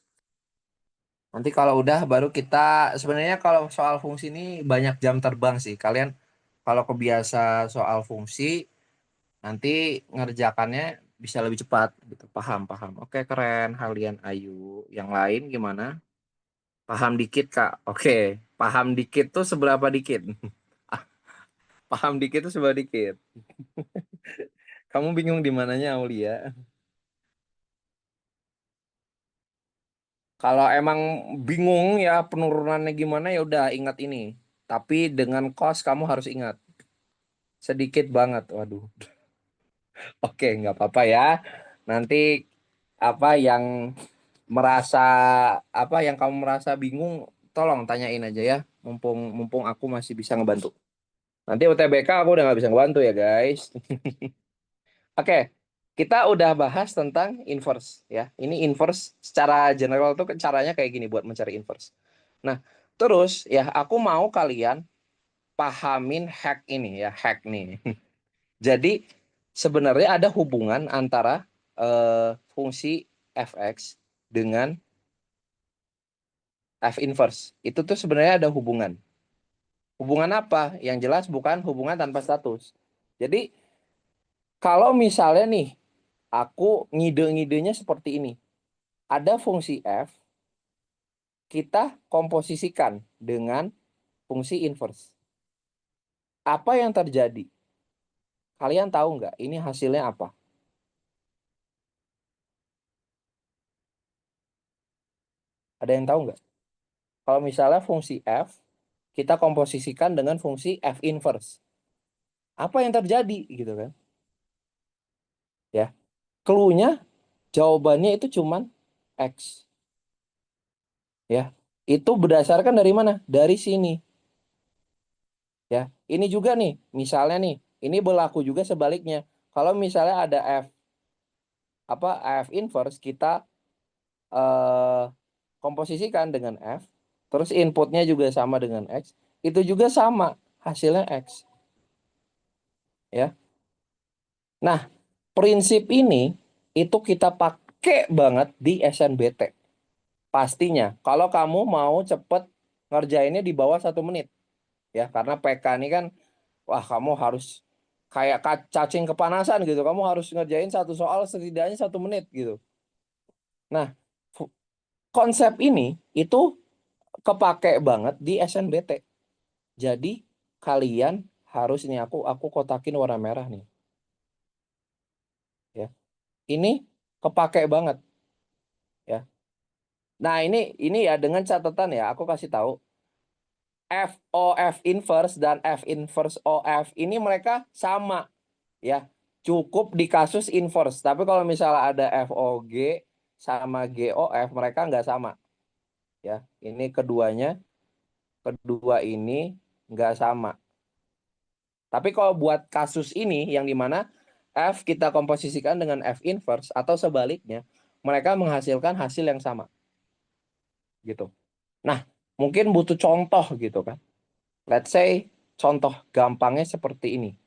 Nanti kalau udah baru kita sebenarnya kalau soal fungsi ini banyak jam terbang sih. Kalian kalau kebiasa soal fungsi nanti ngerjakannya bisa lebih cepat gitu. Paham, paham. Oke, keren. Kalian Ayu. Yang lain gimana? Paham dikit, Kak. Oke. Paham dikit tuh seberapa dikit? Paham dikit tuh seberapa dikit? Kamu bingung di mananya, Aulia? Kalau emang bingung ya penurunannya gimana ya udah ingat ini. Tapi dengan kos kamu harus ingat. Sedikit banget. Waduh. Oke, nggak apa-apa ya. Nanti apa yang merasa yang kamu merasa bingung, tolong tanyain aja ya. Mumpung mumpung aku masih bisa ngebantu. Nanti UTBK aku udah nggak bisa ngebantu ya guys. Oke, kita udah bahas tentang inverse ya. Ini inverse secara general tuh caranya kayak gini buat mencari inverse. Nah, terus ya aku mau kalian pahamin hack ini ya, hack nih. Jadi sebenarnya ada hubungan antara fungsi fx dengan f inverse. Itu tuh sebenarnya ada hubungan. Hubungan apa? Yang jelas bukan hubungan tanpa status. Jadi kalau misalnya nih aku ngide-ngidenya seperti ini. Ada fungsi f, kita komposisikan dengan fungsi inverse. Apa yang terjadi? Kalian tahu nggak ini hasilnya apa? Ada yang tahu nggak? Kalau misalnya fungsi f, kita komposisikan dengan fungsi f inverse. Apa yang terjadi gitu kan? Ya, clue-nya jawabannya itu cuman x. Ya, itu berdasarkan dari mana? Dari sini. Ya, ini juga nih, misalnya nih, ini berlaku juga sebaliknya. Kalau misalnya ada f inverse, kita eh, komposisikan dengan f, terus inputnya juga sama dengan x, itu juga sama hasilnya x. Ya, nah prinsip ini itu kita pakai banget di SNBT. Pastinya, kalau kamu mau cepet ngerjainnya di bawah 1 menit, ya karena PK ini kan, wah kamu harus kayak cacing kepanasan gitu. Kamu harus ngerjain satu soal setidaknya 1 menit gitu. Nah, konsep ini itu kepake banget di SNBT. Jadi kalian harus ini aku kotakin warna merah nih, ya. Ini kepake banget, ya. Nah, ini ya dengan catatan ya, aku kasih tahu FOF inverse dan F inverse OF ini mereka sama, ya. cukup di kasus inverse. Tapi kalau misalnya ada FOG sama GOF, mereka nggak sama. Ya, ini kedua ini nggak sama. Tapi kalau buat kasus ini yang dimana F kita komposisikan dengan F inverse atau sebaliknya, mereka menghasilkan hasil yang sama. Gitu. Nah, mungkin butuh contoh gitu kan. Let's say contoh gampangnya seperti ini.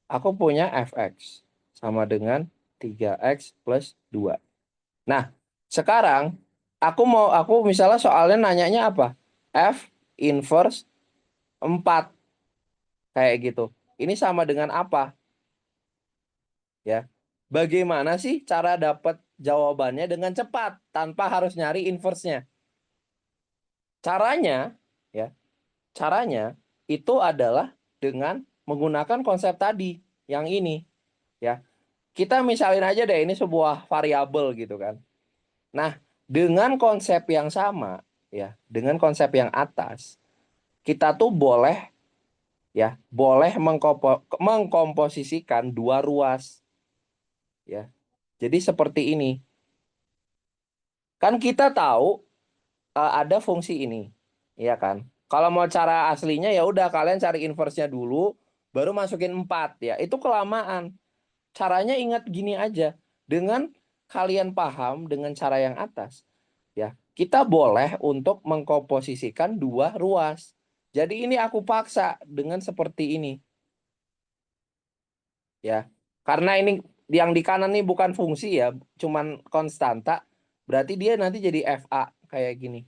Aku punya fx sama dengan 3x plus 2. Nah, sekarang aku misalnya soalnya nanyanya apa? F inverse 4 kayak gitu. Ini sama dengan apa? Ya. Bagaimana sih cara dapat jawabannya dengan cepat tanpa harus nyari inverse-nya? Caranya ya, caranya itu adalah dengan menggunakan konsep tadi yang ini ya. Kita misalin aja deh ini sebuah variabel gitu kan. Nah, dengan konsep yang sama ya, dengan konsep yang atas, kita tuh boleh mengkomposisikan dua ruas ya. Jadi seperti ini. Kan kita tahu ada fungsi ini, ya kan? Kalau mau cara aslinya ya udah kalian cari inverse-nya dulu, baru masukin 4 ya. Itu kelamaan. Caranya ingat gini aja. Dengan kalian paham dengan cara yang atas, ya, kita boleh untuk mengkomposisikan dua ruas. Jadi ini aku paksa dengan seperti ini, ya. Karena ini yang di kanan ini bukan fungsi ya, cuman konstanta, berarti dia nanti jadi FA kayak gini.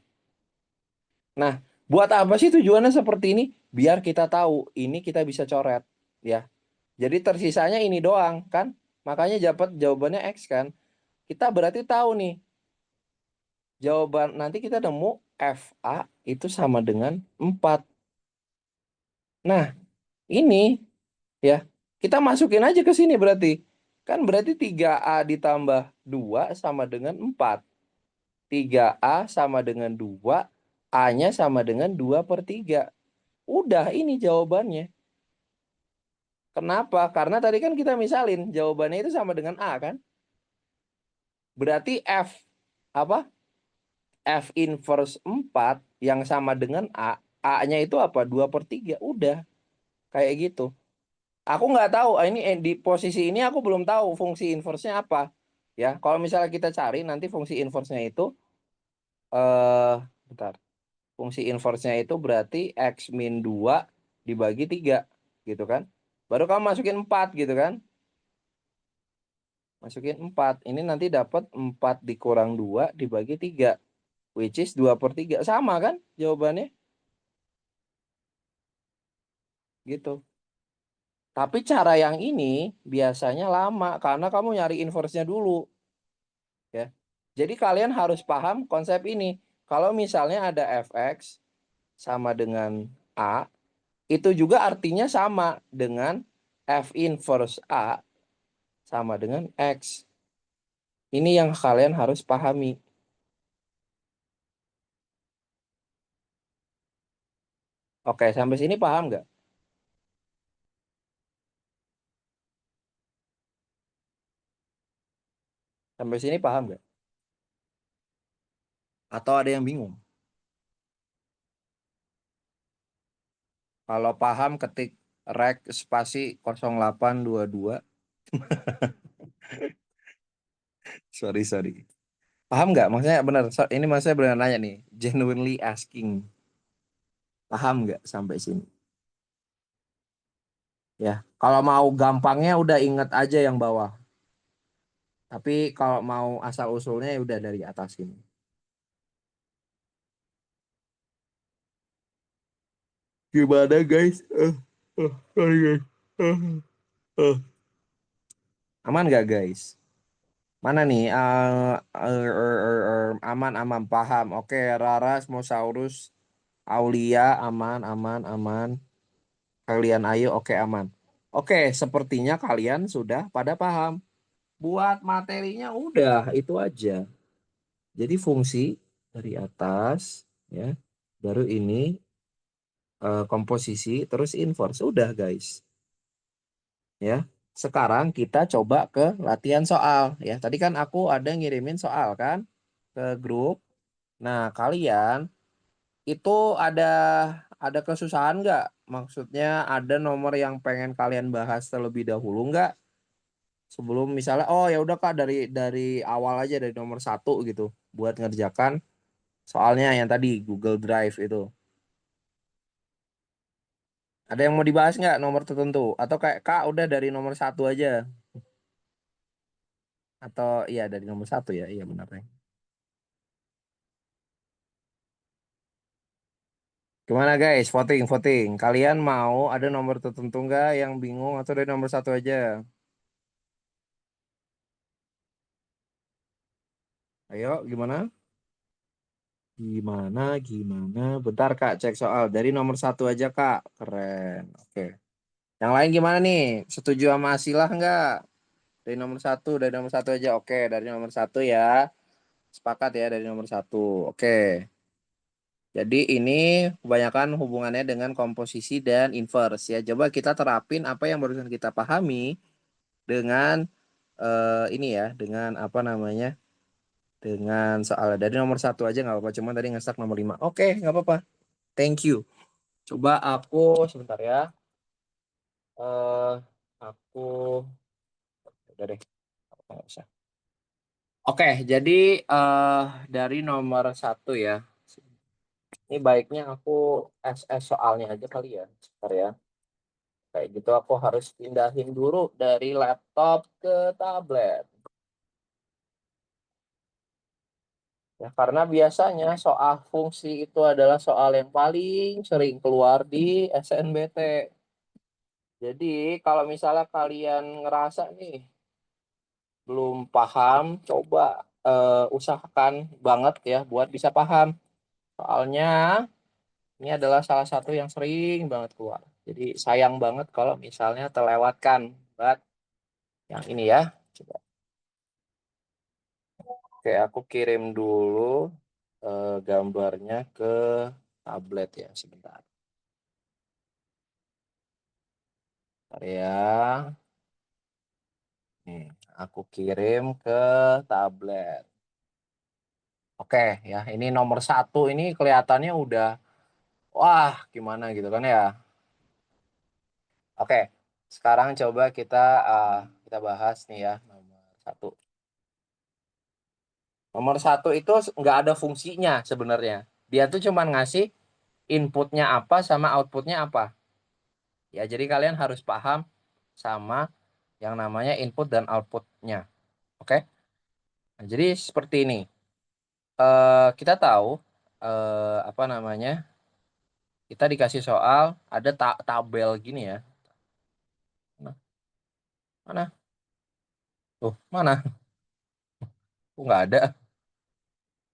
Nah, buat apa sih tujuannya seperti ini? Biar kita tahu ini kita bisa coret, ya. Jadi tersisanya ini doang kan? Makanya dapat jawabannya X kan? Kita berarti tahu nih jawaban nanti kita nemu FA itu sama dengan 4. Nah, ini ya kita masukin aja ke sini berarti. Kan berarti 3A ditambah 2 sama dengan 4. 3A sama dengan 2, A-nya sama dengan 2/3. Udah ini jawabannya. Kenapa? Karena tadi kan kita misalin jawabannya itu sama dengan A kan? Berarti F apa? F inverse 4 yang sama dengan A, A-nya itu apa? 2/3. Udah, kayak gitu. Aku nggak tahu, ini di posisi ini aku belum tahu fungsi inverse-nya apa. Ya, kalau misalnya kita cari nanti fungsi inverse-nya itu bentar. Fungsi inverse-nya itu berarti X min 2 dibagi 3 gitu kan. Baru kamu masukin 4 gitu kan. Masukin 4. Ini nanti dapat 4 dikurang 2 dibagi 3. Which is 2/3. Sama kan jawabannya? Gitu. Tapi cara yang ini biasanya lama karena kamu nyari inverse-nya dulu. Ya. Jadi kalian harus paham konsep ini. Kalau misalnya ada fx sama dengan A, itu juga artinya sama dengan f inverse A sama dengan X. Ini yang kalian harus pahami. Oke, sampai sini paham nggak? Sampai sini paham nggak? Atau ada yang bingung? Kalau paham ketik rek spasi 0822. Sorry, sorry. Paham nggak? Maksudnya benar. Ini maksudnya benar nanya nih. Genuinely asking. Paham nggak sampai sini? Ya, kalau mau gampangnya udah inget aja yang bawah. Tapi kalau mau asal usulnya ya udah dari atas ini. Gimana guys? Sorry guys. Eh. Aman nggak guys? Mana nih? Aman aman paham. Oke, Raras, Mosaurus, Aulia aman aman aman. Kalian ayo oke aman. Oke, sepertinya kalian sudah pada paham. Buat materinya udah itu aja. Jadi fungsi dari atas ya. Baru ini komposisi terus inverse udah guys. Ya. sekarang kita coba ke latihan soal ya. Tadi kan aku ada ngirimin soal kan ke grup. Nah, kalian itu ada kesusahan nggak? Maksudnya ada nomor yang pengen kalian bahas terlebih dahulu nggak? Sebelum misalnya, oh ya udah Kak dari awal aja dari nomor satu gitu buat ngerjakan soalnya yang tadi Google Drive itu. Ada yang mau dibahas nggak nomor tertentu? Atau kayak Kak udah dari nomor satu aja? Atau iya dari nomor satu ya? Iya benar. Ya. Gimana guys? Voting, voting. Kalian mau ada nomor tertentu nggak yang bingung atau dari nomor satu aja? Ayo, gimana? Gimana, gimana? Bentar Kak, cek soal. Dari nomor satu aja Kak. Keren. Oke. Yang lain gimana nih? Setuju sama Asilah nggak? Dari nomor satu aja. Oke, dari nomor satu ya. Sepakat ya dari nomor satu. Oke. Jadi ini kebanyakan hubungannya dengan komposisi dan inverse ya. Coba kita terapin apa yang barusan kita pahami dengan ini ya, dengan apa namanya? Dengan soal dari nomor satu aja nggak apa-apa. Cuma tadi ngestak nomor lima. Oke, nggak apa-apa. Thank you. Coba aku sebentar ya. eh aku udah deh. Nggak usah. Oke, jadi eh dari nomor satu ya. Ini baiknya aku SS soalnya aja kali ya. Sebentar ya. Kayak gitu aku harus pindahin dulu dari laptop ke tablet. Ya, karena biasanya soal fungsi itu adalah soal yang paling sering keluar di SNBT. Jadi kalau misalnya kalian ngerasa nih belum paham, coba usahakan banget ya buat bisa paham. Soalnya ini adalah salah satu yang sering banget keluar. Jadi sayang banget kalau misalnya terlewatkan. Buat yang ini ya. Coba. Oke, aku kirim dulu gambarnya ke tablet ya sebentar. Bentar ya. Nih, aku kirim ke tablet. Oke ya, ini nomor satu ini kelihatannya udah, wah gimana gitu kan ya. Oke, sekarang coba kita bahas nih ya nomor satu. Nomor satu itu nggak ada fungsinya sebenarnya. Dia tuh cuma ngasih inputnya apa sama outputnya apa. Ya, jadi kalian harus paham sama yang namanya input dan outputnya. Oke? Nah, jadi seperti ini. Kita tahu apa namanya? Kita dikasih soal ada tabel gini ya. Mana? Mana? Tuh, mana? Kok nggak ada?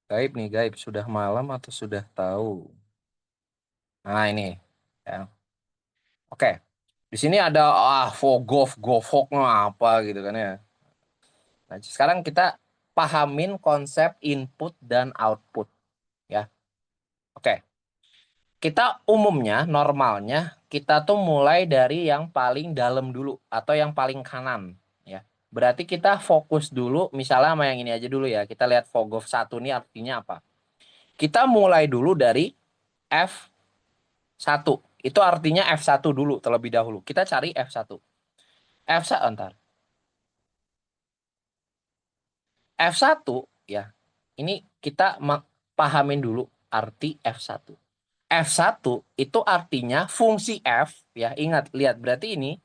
Gaib nih, gaib. Sudah malam atau sudah tahu? Nah, ini. Ya. Oke. Di sini ada Fogov, Govok apa gitu kan ya. Nah, sekarang kita pahamin konsep input dan output ya. Oke. Kita umumnya normalnya kita tuh mulai dari yang paling dalam dulu atau yang paling kanan ya. Berarti kita fokus dulu misalnya sama yang ini aja dulu ya. Kita lihat Fogov satu ini artinya apa. Kita mulai dulu dari F1. Itu artinya F1 dulu terlebih dahulu. Kita cari F1. F1 ntar. F1 ya. Ini kita pahamin dulu arti F1. F1 itu artinya fungsi F ya. Ingat, lihat berarti ini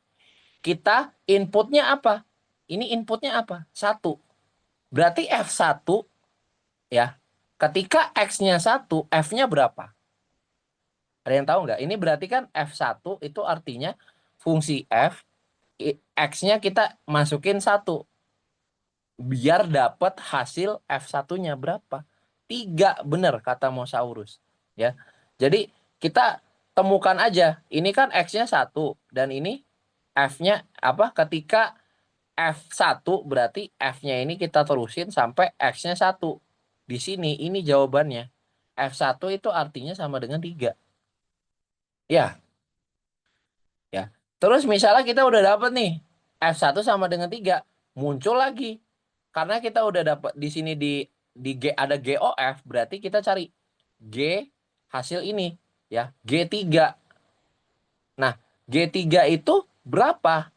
kita inputnya apa? Ini inputnya apa? Satu. Berarti F1 ya. Ketika X-nya satu, F-nya berapa? Ada yang tahu nggak? Ini berarti kan F1 itu artinya fungsi F, X-nya kita masukin satu. Biar dapat hasil F1-nya berapa? Tiga, bener kata Mosaurus. Ya. Jadi kita temukan aja. Ini kan X-nya satu dan ini F-nya apa? Ketika F1 berarti F-nya ini kita terusin sampai X-nya satu. Di sini ini jawabannya. F1 itu artinya sama dengan 3. Ya, ya. Terus misalnya kita udah dapat nih. F1 sama dengan 3. Muncul lagi. Karena kita udah dapat di sini di G ada GOF, berarti kita cari G hasil ini ya, G3. Nah, G3 itu berapa?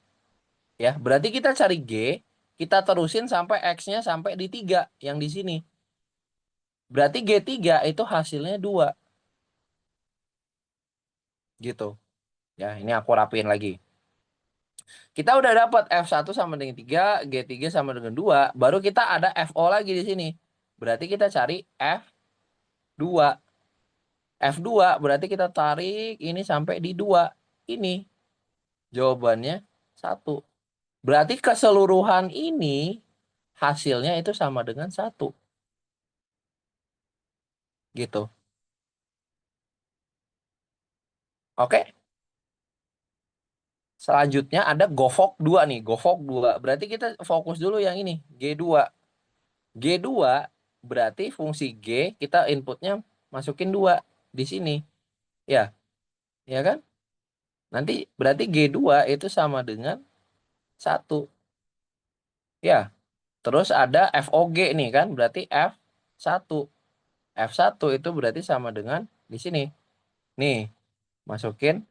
Ya, berarti kita cari G, kita terusin sampai X-nya sampai di 3 yang di sini. Berarti G3 itu hasilnya 2 gitu. Ya, ini aku rapiin lagi. Kita udah dapat F1 sama dengan 3, G3 sama dengan 2, baru kita ada FO lagi di sini. Berarti kita cari F2. F2 berarti kita tarik ini sampai di 2. Ini jawabannya 1. Berarti keseluruhan ini hasilnya itu sama dengan 1. Gitu. Oke. Selanjutnya ada GoFok 2 nih. GoFok 2. Berarti kita fokus dulu yang ini. G2. G2 berarti fungsi G kita inputnya masukin 2 di sini. Ya. Ya kan? Nanti berarti G2 itu sama dengan 1. Ya. Terus ada FOG nih kan. Berarti F1. F1 itu berarti sama dengan di sini. Nih. Masukin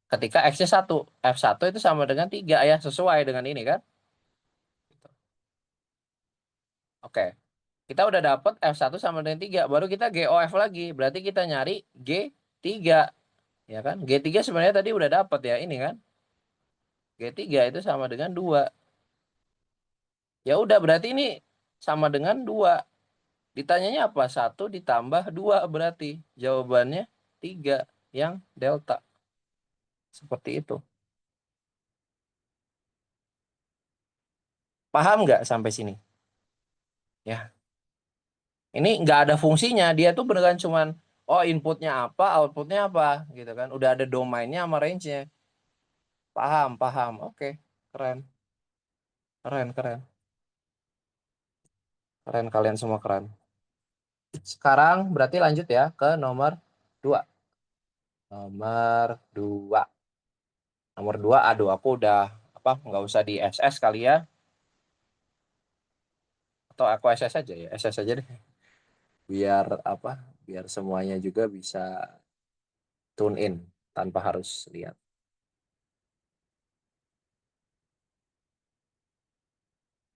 ketika X-nya 1. F1 itu sama dengan 3 ya. Sesuai dengan ini kan. Oke. Kita udah dapet F1 sama dengan 3. Baru kita GOF lagi. Berarti kita nyari G3. Ya kan? G3 sebenarnya tadi udah dapet ya. Ini kan. G3 itu sama dengan 2. Ya udah berarti ini sama dengan 2. Ditanyanya apa? 1 ditambah 2 berarti. Jawabannya 3 yang delta. Seperti itu. Paham nggak sampai sini? Ya. Ini nggak ada fungsinya. Dia tuh beneran cuman, oh inputnya apa, outputnya apa. Gitu kan. Udah ada domainnya sama range-nya. Paham, paham. Oke, keren. Keren, keren. Keren, kalian semua keren. Sekarang berarti lanjut ya ke nomor 2. Nomor 2. Nomor 2, aduh aku udah, apa, nggak usah di SS kali ya. Atau aku SS aja ya, SS aja deh. Biar apa, biar semuanya juga bisa tune in tanpa harus lihat.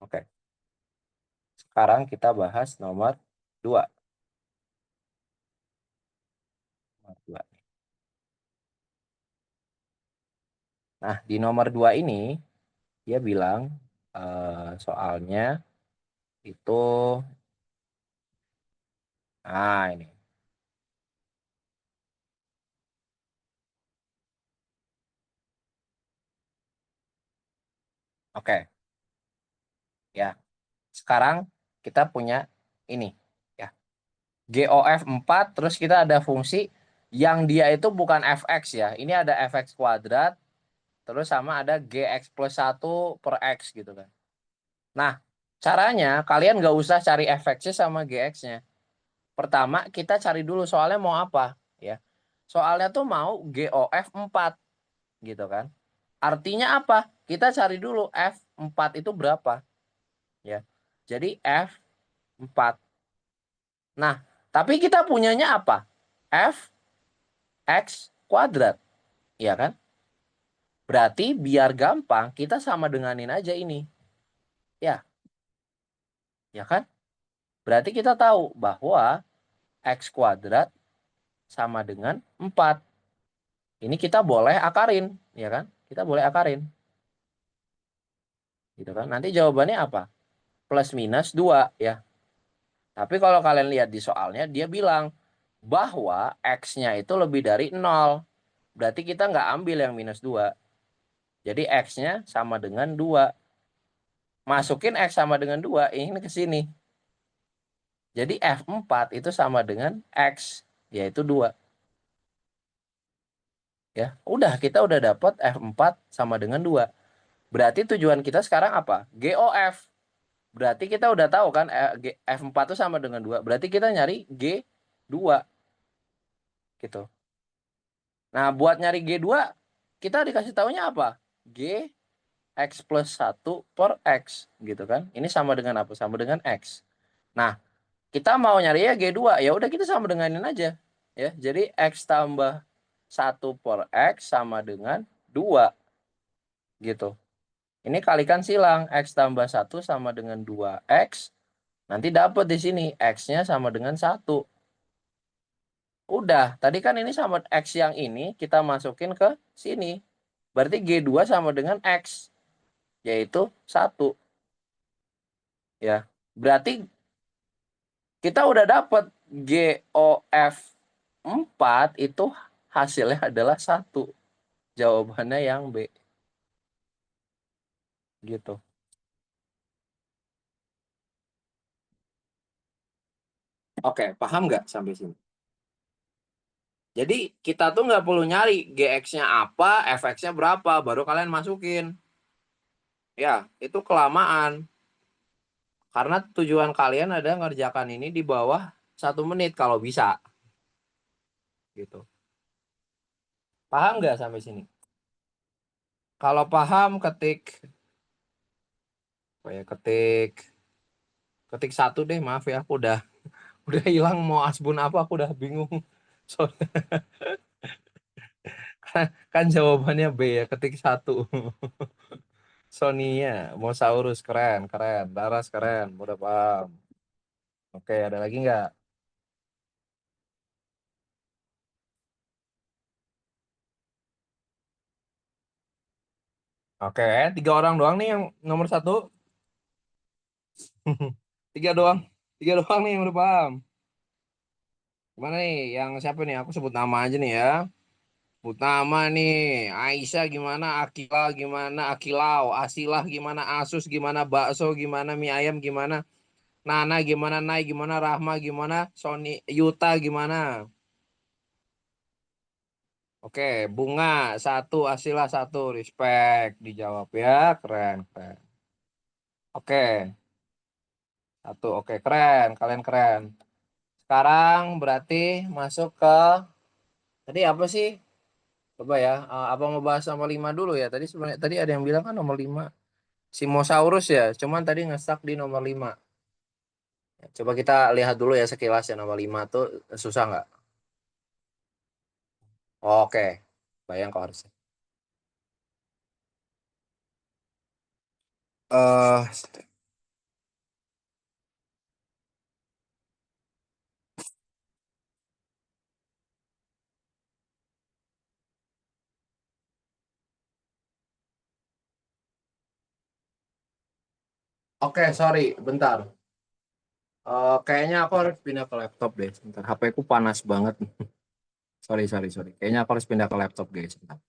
Oke, sekarang kita bahas nomor 2. Nomor 2. Nah, di nomor 2 ini, dia bilang soalnya itu, nah ini. Oke, ya. Sekarang kita punya ini, ya. GOF 4, terus kita ada fungsi yang dia itu bukan fx ya. Ini ada fx kuadrat, terus sama ada gx plus 1 per x gitu kan. Nah, caranya kalian nggak usah cari fx-nya sama gx-nya. Pertama, kita cari dulu soalnya mau apa, ya. Soalnya tuh mau GOF 4 gitu kan. Artinya apa? Kita cari dulu F4 itu berapa, ya. Jadi F4. Nah, tapi kita punyanya apa? Fx kuadrat, ya kan? Berarti biar gampang kita sama denganin aja ini. Ya, ya kan? Berarti kita tahu bahwa x kuadrat sama dengan 4. Ini kita boleh akarin, ya kan? Kita boleh akarin. Gitu kan? Nanti jawabannya apa? Plus minus 2 ya. Tapi kalau kalian lihat di soalnya dia bilang bahwa x-nya itu lebih dari 0. Berarti kita nggak ambil yang minus 2. Jadi x-nya sama dengan 2. Masukin x sama dengan 2 ini ke sini. Jadi F4 itu sama dengan X, yaitu 2. Ya, udah kita udah dapat F4 sama dengan 2. Berarti tujuan kita sekarang apa? GOF. Berarti kita udah tahu kan F4 itu sama dengan 2. Berarti kita nyari G2 gitu. Nah, buat nyari G2 kita dikasih taunya apa? G X plus 1 per X gitu kan. Ini sama dengan apa? Sama dengan X. Nah, kita mau nyari ya G2, ya udah kita sama denganin aja. Ya, jadi X tambah 1 per X sama dengan 2 gitu. Ini kalikan silang, X tambah 1 sama dengan 2X. Nanti dapat di sini X-nya sama dengan 1. Udah, tadi kan ini sama X yang ini kita masukin ke sini. Berarti G2 sama dengan X, yaitu 1. Ya, berarti kita udah dapat GOF 4 itu hasilnya adalah 1. Jawabannya yang B. Gitu. Oke, paham nggak sampai sini? Jadi kita tuh nggak perlu nyari GX-nya apa, FX-nya berapa, baru kalian masukin. Ya, itu kelamaan. Karena tujuan kalian ada ngerjakan ini di bawah 1 menit kalau bisa. Gitu. Paham nggak sampai sini? Kalau paham, ketik, apa ya, ketik 1 deh. Maaf ya, aku udah hilang mau asbun apa, aku udah bingung. Soalnya kan jawabannya B ya, ketik 1. Sonia, Mosaurus keren, keren. Daras keren, udah paham. Oke, ada lagi nggak? Oke, 3 orang doang nih yang nomor 1. Tiga doang, 3 doang nih yang udah paham. Gimana nih, yang siapa nih? Aku sebut nama aja nih ya. Sebut nama nih. Aisyah gimana? Akila gimana? Akilau. Asilah gimana? Asus gimana? Bakso gimana? Mie ayam gimana? Nana gimana? Nai gimana? Rahma gimana? Sony Yuta gimana? Oke, bunga 1, Asila 1, respect dijawab ya, keren, keren. Oke, 1, oke, keren, kalian keren. Sekarang berarti masuk ke tadi apa sih? Coba ya, apa mau bahas nomor 5 dulu ya? Tadi sebenarnya tadi ada yang bilang kan nomor 5 Simosaurus ya, cuman tadi ngestak di nomor 5. Coba kita lihat dulu ya sekilas ya nomor 5 tuh susah nggak? Oke, bayang kok harusnya. Eh, oke, sorry, bentar. Kayaknya aku harus pindah ke laptop deh. Sebentar, HP ku panas banget. Sorry, sorry, sorry. Kayaknya aku harus pindah ke laptop, guys. Bentar.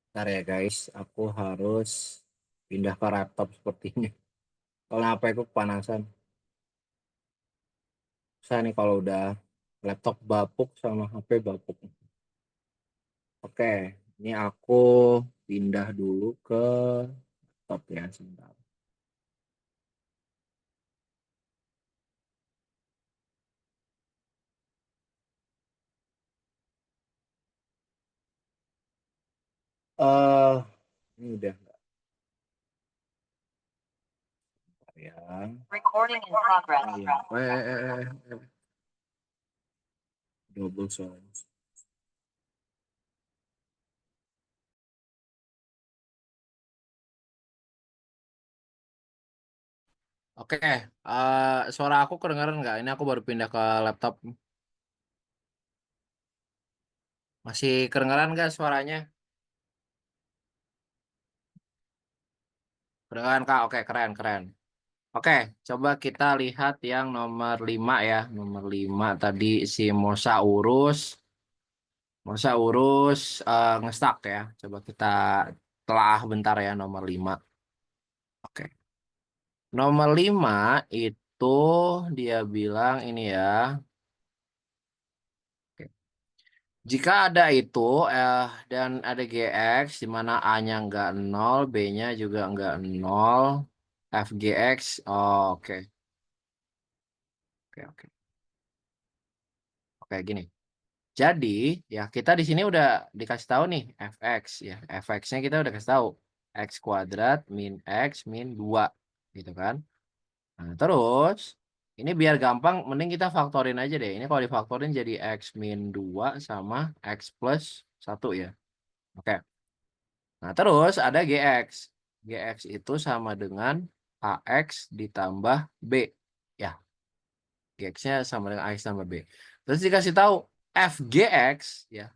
Bentar ya, guys. Aku harus pindah ke laptop sepertinya. Soalnya HP ku kepanasan. Saya nih kalau udah laptop bapuk sama HP bapuk. Oke, ini aku pindah dulu ke laptop ya, sebentar. eh ini udah nggak ya. Recording in progress. Oh, iya. Double sound. Oke, suara aku kedengeran nggak? Ini aku baru pindah ke laptop. Masih kedengeran nggak suaranya? Kedengeran Kak? Oke, keren, keren. Oke, coba kita lihat yang nomor 5 ya. Nomor 5 tadi si Mosaurus. Mosaurus ngestak ya. Coba kita telah bentar ya nomor 5. Oke. Nomor 5 itu dia bilang ini ya. Oke. Jika ada itu dan ada GX di mana A-nya nggak nol, B-nya juga nggak nol, FGX, oh, oke, oke, oke, oke, gini. Jadi ya kita di sini udah dikasih tahu nih fx ya. Fx-nya kita udah kasih tahu x kuadrat min x min 2 gitu kan. Nah, terus ini biar gampang mending kita faktorin aja deh. Ini kalau difaktorin jadi x min 2 sama x plus 1 ya. Oke. Nah, terus ada gx. Gx itu sama dengan ax ditambah b. Ya, gx-nya sama dengan ax tambah b. Terus dikasih tahu fgx ya.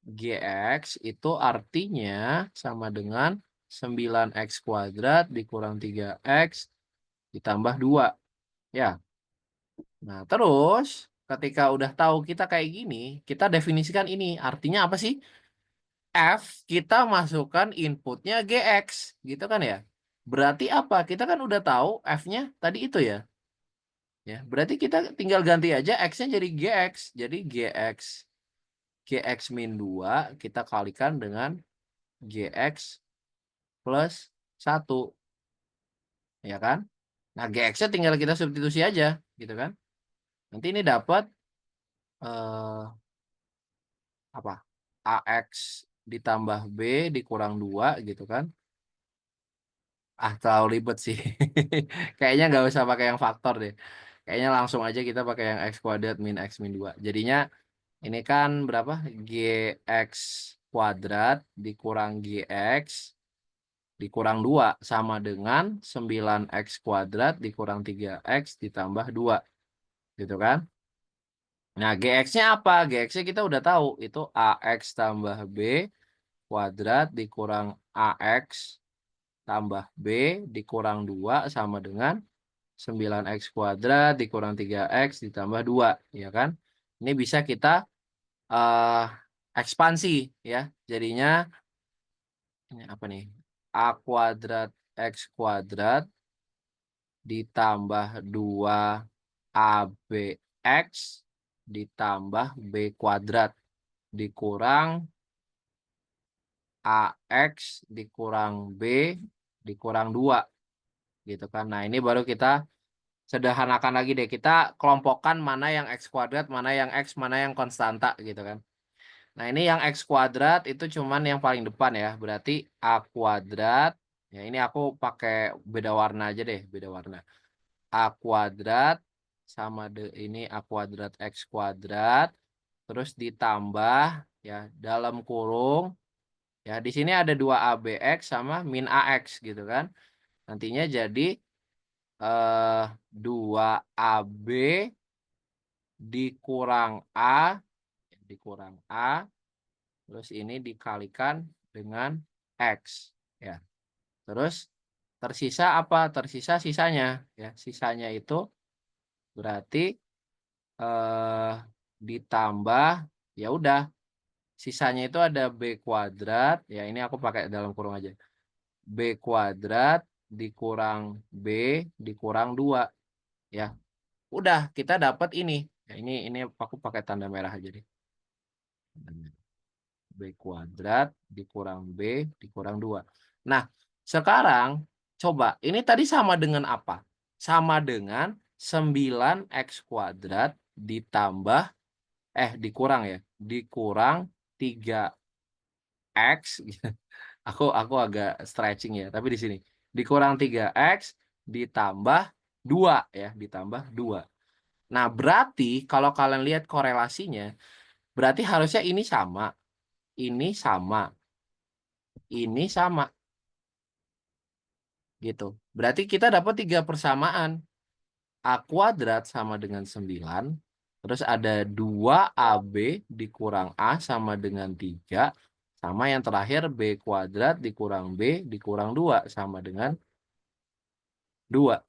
Fgx itu artinya sama dengan 9x kuadrat dikurang 3x ditambah 2. Ya. Nah, terus ketika udah tahu kita kayak gini, kita definisikan ini. Artinya apa sih? F kita masukkan inputnya GX, gitu kan ya? Berarti apa? Kita kan udah tahu F-nya tadi itu ya. Ya, berarti kita tinggal ganti aja X-nya jadi GX. Jadi GX min 2 kita kalikan dengan GX plus 1, ya kan? Nah, GX-nya tinggal kita substitusi aja, gitu kan? Nanti ini dapat eh, apa? AX ditambah B dikurang 2 gitu kan. Terlalu ribet sih. Kayaknya nggak usah pakai yang faktor deh. Kayaknya langsung aja kita pakai yang X kuadrat min X min 2. Jadinya ini kan berapa? GX kuadrat dikurang GX dikurang 2 sama dengan 9X kuadrat dikurang 3X ditambah 2. Gitu kan? Nah, GX-nya apa? GX-nya kita udah tahu. Itu AX tambah B kuadrat dikurang AX tambah B dikurang 2 sama dengan 9x kuadrat dikurang 3x ditambah 2, ya kan? Ini bisa kita eh ekspansi ya. Jadinya ini apa nih? A kuadrat x kuadrat ditambah 2ABX ditambah B kuadrat dikurang AX dikurang B dikurang 2 gitu kan. Nah, ini baru kita sederhanakan lagi deh. Kita kelompokkan mana yang X kuadrat, mana yang X, mana yang konstanta gitu kan. Nah, ini yang X kuadrat itu cuman yang paling depan ya. Berarti A kuadrat. Ya, ini aku pakai beda warna aja deh, beda warna. A kuadrat sama ini A kuadrat X kuadrat. Terus ditambah ya dalam kurung. Ya, di sini ada 2ABX sama min AX gitu kan. Nantinya jadi 2AB dikurang A terus ini dikalikan dengan X ya. Terus tersisa apa? Tersisa sisanya ya. Sisanya itu berarti eh ditambah ya udah sisanya itu ada B kuadrat ya, ini aku pakai dalam kurung aja. B kuadrat dikurang B dikurang 2 ya. Udah kita dapat ini. Ya, ini aku pakai tanda merah aja deh. B kuadrat dikurang B dikurang 2. Nah, sekarang coba ini tadi sama dengan apa? Sama dengan 9x kuadrat ditambah dikurang ya. Dikurang 3x. Aku agak stretching ya, tapi di sini dikurang 3x ditambah 2 ya, ditambah 2. Nah, berarti kalau kalian lihat korelasinya, berarti harusnya ini sama, ini sama, ini sama, gitu. Berarti kita dapat 3 persamaan. A kuadrat sama dengan 9, terus ada 2AB dikurang A sama dengan 3, sama yang terakhir B kuadrat dikurang B dikurang 2 sama dengan 2.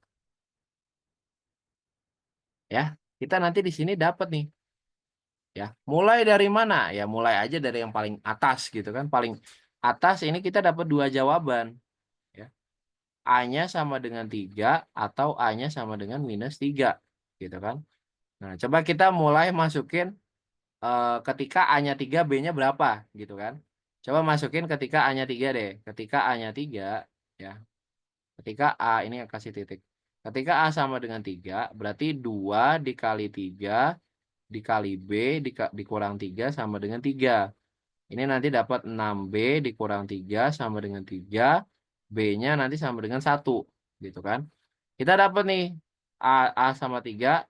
Ya, kita nanti di sini dapat nih. Ya, mulai dari mana? Ya, mulai aja dari yang paling atas gitu kan. Paling atas ini kita dapat 2 jawaban. Ya. A-nya sama dengan 3 atau A-nya sama dengan minus 3. Gitu kan. Nah, coba kita mulai masukin ketika A-nya 3, B-nya berapa gitu kan. Coba masukin ketika A-nya 3 deh. Ketika A-nya 3, ya. Ketika A, ini yang kasih titik. Ketika A sama dengan 3, berarti 2 dikali 3 dikali B dikurang 3 sama dengan 3. Ini nanti dapat 6B dikurang 3 sama dengan 3. B-nya nanti sama dengan 1. Gitu kan. Kita dapat nih A sama 3,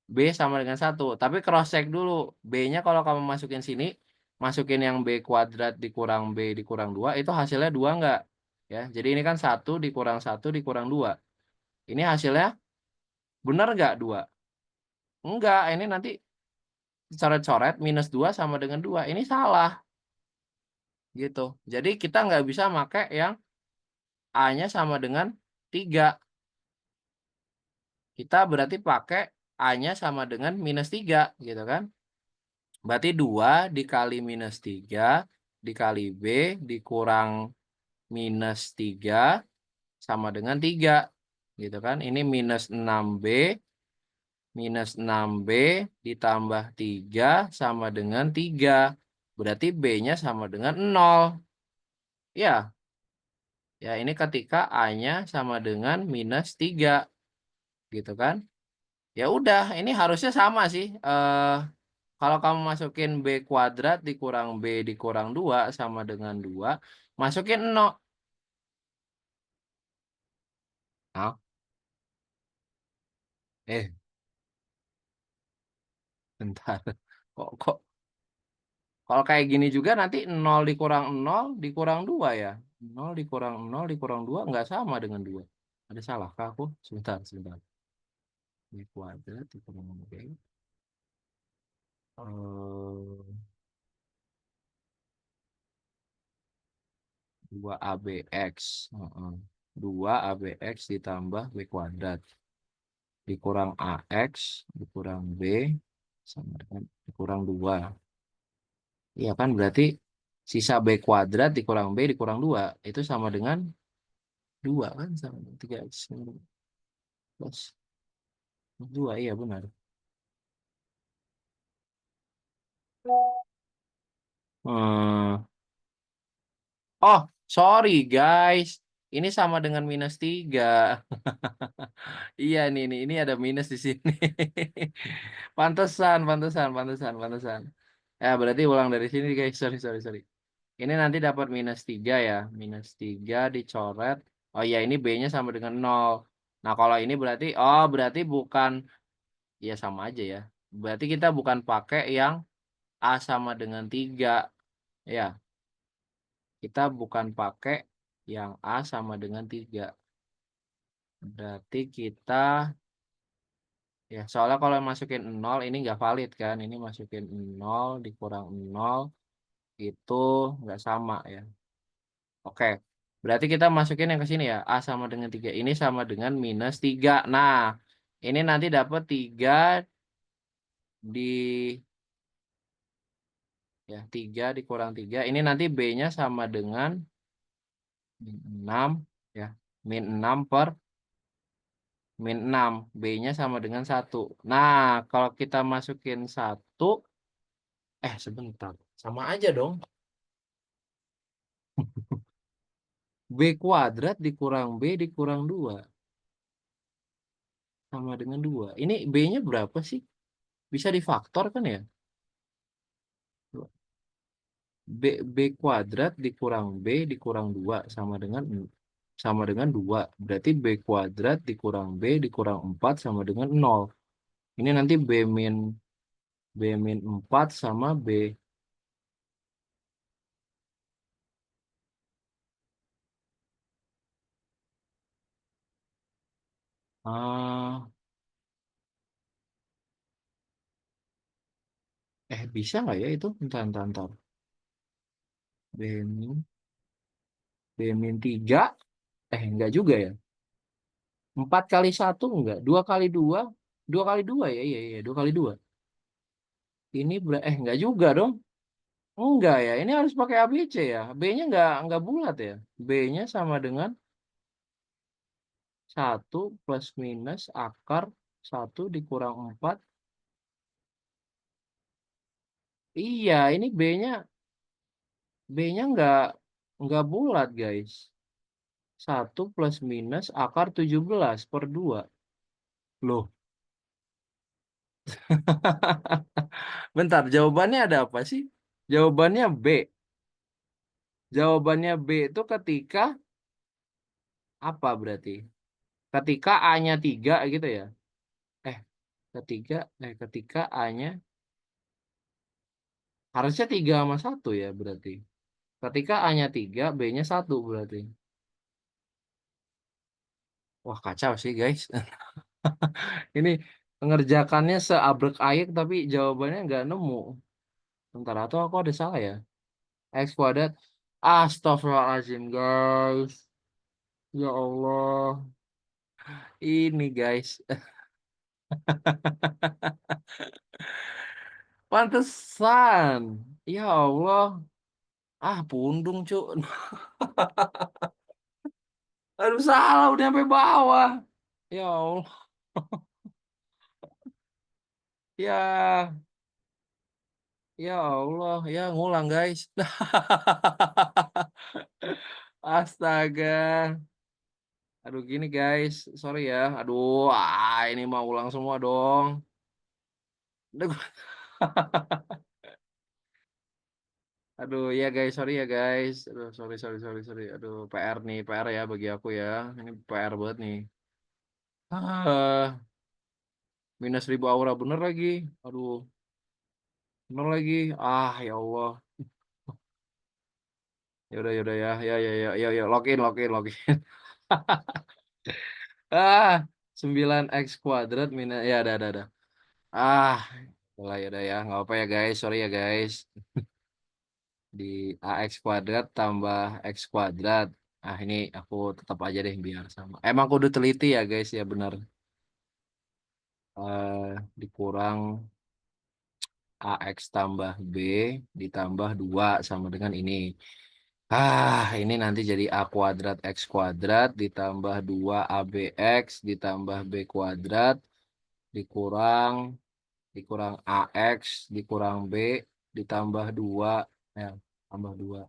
B sama dengan 1. Tapi cross check dulu. B-nya kalau kamu masukin sini, masukin yang B kuadrat dikurang B dikurang 2, itu hasilnya 2 enggak? Ya, jadi ini kan 1 dikurang 1 dikurang 2. Ini hasilnya benar enggak 2? Enggak, ini nanti coret-coret minus 2 sama dengan 2. Ini salah. Gitu. Jadi kita nggak bisa pakai yang A-nya sama dengan 3. Kita berarti pakai A-nya sama dengan minus 3. Gitu kan. Berarti 2 dikali minus 3 dikali B dikurang minus 3 sama dengan 3. Gitu kan. Ini minus 6B minus 6B ditambah 3 sama dengan 3. Berarti B-nya sama dengan 0. Ya. Ya, ini ketika A-nya sama dengan minus 3. Gitu kan. Ya udah, ini harusnya sama sih. Kalau kamu masukin B kuadrat dikurang B dikurang 2 sama dengan 2, masukin 0. Nah, bentar. Kok kalau kayak gini juga nanti 0 dikurang 0 dikurang 2 ya. 0 dikurang 0 dikurang 2 nggak sama dengan 2. Ada salah kah aku? Sebentar, sebentar. B kuadrat dikurang B. Eh, 2ABX. Heeh. 2ABX ditambah B kuadrat. Dikurang AX, dikurang B, sama dengan dikurang 2. Iya kan berarti sisa B kuadrat dikurang B dikurang 2. Itu sama dengan 2 kan? Sama dengan 3X plus 2. Iya benar. Hmm. Oh, sorry guys. Ini sama dengan minus 3. Iya nih, ini ada minus di sini. Pantesan, pantesan, pantesan, pantesan. Ya, berarti ulang dari sini guys. Sorry, sorry, sorry. Ini nanti dapat minus 3 ya. Minus 3 dicoret. Oh ya, ini B-nya sama dengan 0. Nah, kalau ini berarti, oh berarti bukan, ya sama aja ya. Berarti kita bukan pakai yang A sama dengan 3. Ya, kita bukan pakai yang A sama dengan 3. Berarti kita, ya soalnya kalau masukin 0 ini nggak valid kan. Ini masukin 0 dikurang 0 itu nggak sama ya. Oke, berarti kita masukin yang ke sini ya. A sama dengan 3. Ini sama dengan minus 3. Nah, ini nanti dapat 3 di, ya 3 dikurang 3. Ini nanti B-nya sama dengan min 6 ya. Min 6 per min 6. B-nya sama dengan 1. Nah, kalau kita masukin 1, sebentar. Sama aja dong. B kuadrat dikurang B dikurang 2. Sama dengan 2. Ini B-nya berapa sih? Bisa difaktor kan ya? B kuadrat dikurang B dikurang 2 sama dengan 2. Berarti B kuadrat dikurang B dikurang 4 sama dengan 0. Ini nanti B min 4 sama B. Ah, bisa nggak ya itu? Bentar, bentar, bentar. B min B min 3. Enggak juga ya. 4 kali 1 enggak. 2 kali 2. 2 kali 2 ya. Iya, iya. 2 kali 2. Ini enggak juga dong. Enggak ya. Ini harus pakai ABC ya. B-nya enggak bulat ya. B-nya sama dengan 1 plus minus akar 1 dikurang 4. Iya, ini B-nya enggak bulat, guys. 1 plus minus akar 17 per 2. Loh, Bentar, jawabannya ada apa sih? Jawabannya B. Jawabannya B itu ketika apa berarti? Ketika A-nya 3 gitu ya? Eh, ketika A-nya harusnya 3 sama 1 ya berarti. Ketika A-nya 3, B-nya 1 berarti. Wah, kacau sih, guys. Ini mengerjakannya seabrek-ayek tapi jawabannya nggak nemu. Bentar, atau aku ada salah ya? X kuadrat. Astagfirullahaladzim, guys. Ya Allah. Ini, guys. Pantesan. Ya Allah. Ah, pundung, cuk. Aduh, salah. Udah sampai bawah. Ya Allah. Ya. Ya Allah. Ya, ngulang, guys. Astaga. Aduh, gini, guys. Sorry ya. Aduh, ini mau ulang semua dong. Aduh, aduh, ya guys, sorry ya guys. Aduh, sorry, sorry, sorry, sorry. Aduh, PR nih, PR ya bagi aku ya. Ini PR banget nih. Ah, minus 1000 aura bener lagi. Aduh, bener lagi. Ah, ya Allah. Ya udah ya. Ya, ya, ya, ya, ya. Login, login, login. Ah, 9x kuadrat minus. Ya, ada. Ah, mulai ya udah ya. Nggak apa ya guys. Sorry ya guys. Di ax kuadrat tambah x kuadrat. Ah, ini aku tetap aja deh biar sama. Emang kudu teliti ya guys ya bener. Dikurang AX tambah B ditambah 2 sama dengan ini. Ini nanti jadi A kuadrat X kuadrat ditambah 2 ABX ditambah B kuadrat dikurang dikurang AX dikurang B ditambah 2 ya, tambah 2.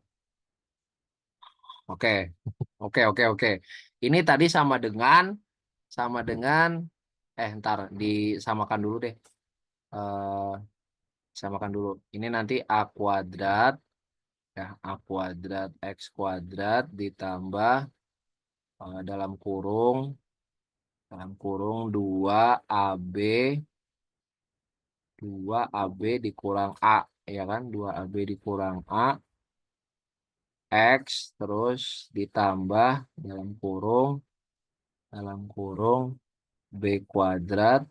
Oke. Oke. Ini tadi sama dengan ntar disamakan dulu deh. Eh Samakan dulu. Ini nanti A kuadrat, ya, A kuadrat X kuadrat ditambah dalam kurung 2 AB dikurang A, ya kan? 2 AB dikurang A, X, terus ditambah dalam kurung B kuadrat,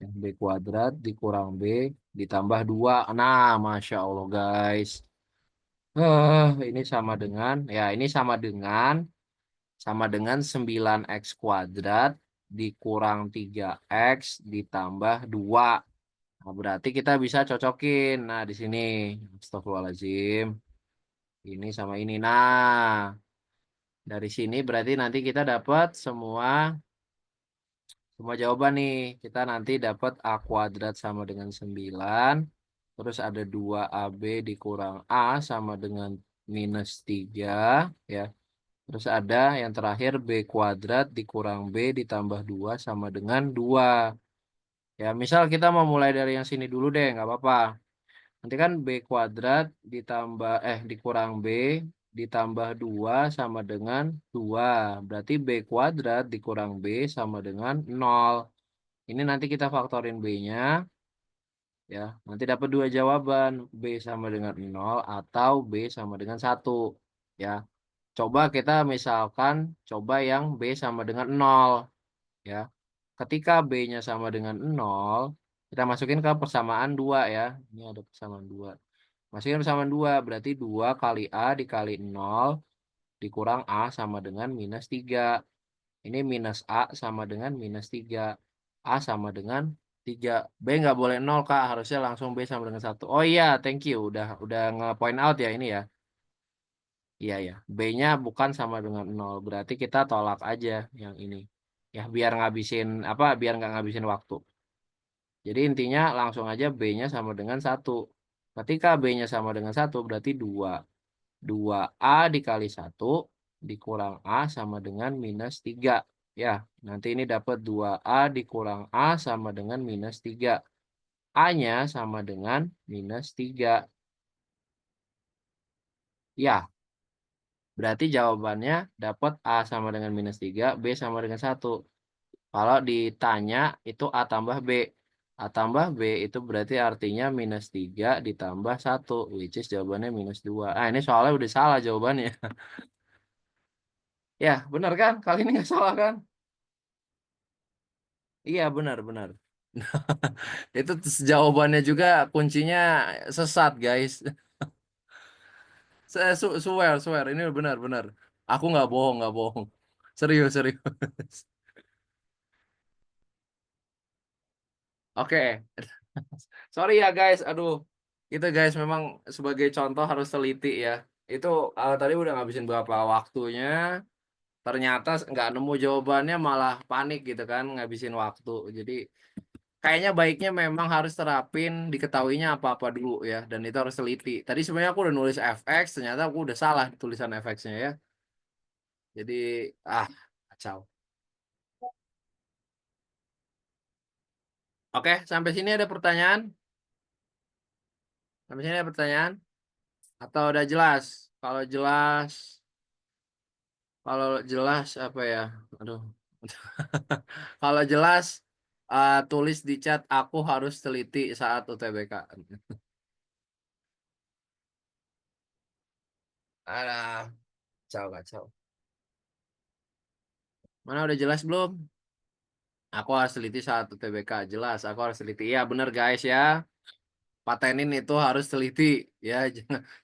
ya, B kuadrat dikurang B ditambah 2. Nah, Masya Allah, guys. Ini sama dengan 9x kuadrat dikurang 3x ditambah 2. Nah, berarti kita bisa cocokin. Nah, di sini. Astagfirullahaladzim. Ini sama ini. Nah, dari sini berarti nanti kita dapat semua jawaban nih. Kita nanti dapat A kuadrat sama dengan 9. Terus ada 2AB dikurang A sama dengan minus 3. Ya. Terus ada yang terakhir B kuadrat dikurang B ditambah 2 sama dengan 2. Ya, misal kita mau mulai dari yang sini dulu deh, nggak apa-apa. Nanti kan B kuadrat dikurang B ditambah 2 sama dengan 2. Berarti B kuadrat dikurang B sama dengan 0. Ini nanti kita faktorin B-nya, ya. Nanti dapat dua jawaban, B sama dengan 0 atau B sama dengan 1. Ya. Coba yang B sama dengan 0, ya. Ketika B-nya sama dengan 0, kita masukin ke persamaan 2 ya. Ini ada persamaan 2. Masukin persamaan 2, berarti 2 kali A dikali 0 dikurang A sama dengan minus 3. Ini minus A sama dengan minus 3. A sama dengan 3. B nggak boleh 0, Kak. Harusnya langsung B sama dengan 1. Oh iya, thank you. Udah nge-point out ya ini ya. Iya ya, B-nya bukan sama dengan 0. Berarti kita tolak aja yang ini. Ya, biar nggak ngabisin waktu. Jadi intinya langsung aja B-nya sama dengan 1. Ketika B-nya sama dengan 1 berarti 2. 2A dikali 1 dikurang A sama dengan minus 3. Ya, nanti ini dapat 2A dikurang A sama dengan minus 3. A-nya sama dengan minus 3. Ya, berarti jawabannya dapat A sama dengan minus 3, B sama dengan 1. Kalau ditanya itu A tambah B. A tambah B itu berarti artinya minus 3 ditambah 1, which is jawabannya minus 2. Ah, ini soalnya udah salah jawabannya. Ya, benar kan? Kali ini nggak salah kan? Iya, benar-benar. Itu jawabannya juga kuncinya sesat, guys. Saya swear, ini benar-benar. Aku nggak bohong, nggak bohong. Serius, serius. Oke, sorry ya guys. Aduh, itu guys memang sebagai contoh harus teliti ya. Itu tadi udah ngabisin berapa waktunya. Ternyata nggak nemu jawabannya malah panik gitu kan, ngabisin waktu. Jadi kayaknya baiknya memang harus terapin diketahuinya apa-apa dulu ya. Dan itu harus teliti. Tadi sebenarnya aku udah nulis FX, ternyata aku udah salah tulisan FX-nya ya. Jadi, kacau. Oke, sampai sini ada pertanyaan? Sampai sini ada pertanyaan? Atau udah jelas? Kalau jelas, kalau jelas apa ya? Aduh. Kalau jelas, tulis di chat aku harus teliti saat UTBK. Alah, kacau, kacau. Mana udah jelas belum? Aku harus teliti saat UTBK. Jelas, aku harus teliti. Ya, bener guys ya. Patenin itu harus teliti. Ya,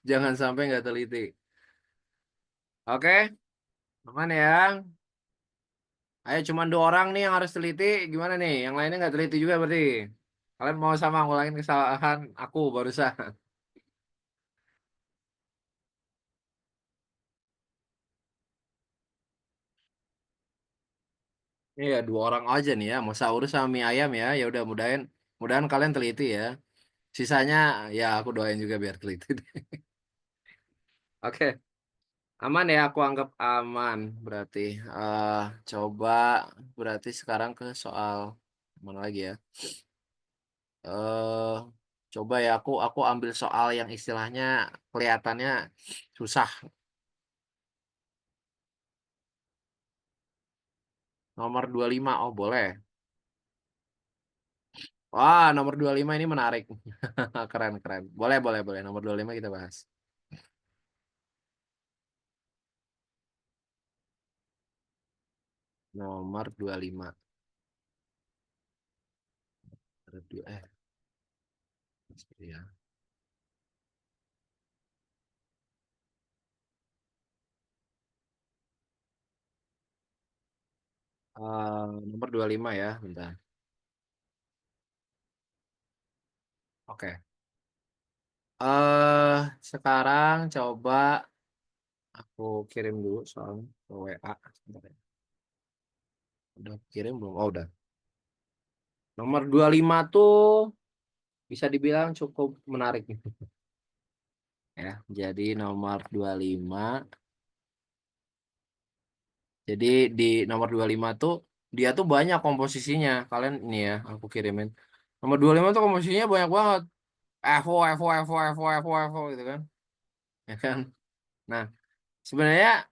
jangan sampai nggak teliti. Oke, aman ya. Ayo, cuma 2 orang nih yang harus teliti. Gimana nih? Yang lainnya nggak teliti juga berarti. Kalian mau sama ngulangin kesalahan aku barusan. Iya, 2 orang aja nih ya. Masa urus sama mie ayam ya. Ya udah, mudahan mudahan kalian teliti ya. Sisanya ya aku doain juga biar teliti. Oke, aman ya. Aku anggap aman berarti. eh Coba berarti sekarang ke soal mana lagi ya? eh Coba ya aku ambil soal yang istilahnya kelihatannya susah. Nomor 25. Oh, boleh. Wah, nomor 25 ini menarik. Keren, keren. Boleh, boleh, boleh. Nomor 25 kita bahas. Nomor 25. Seperti ya. Nomor 25 ya, bentar. Oke. Sekarang coba aku kirim dulu soalnya ke WA. Sebentar ya. Udah kirim belum? Oh, udah. Nomor 25 tuh bisa dibilang cukup menarik nih. Ya, jadi nomor 25. Jadi di nomor 25 tuh dia tuh banyak komposisinya. Kalian ini ya, aku kirimin. Nomor 25 tuh komposisinya banyak banget. FO, FO, FO, FO, FO, FO gitu kan. Ya kan? Nah, sebenarnya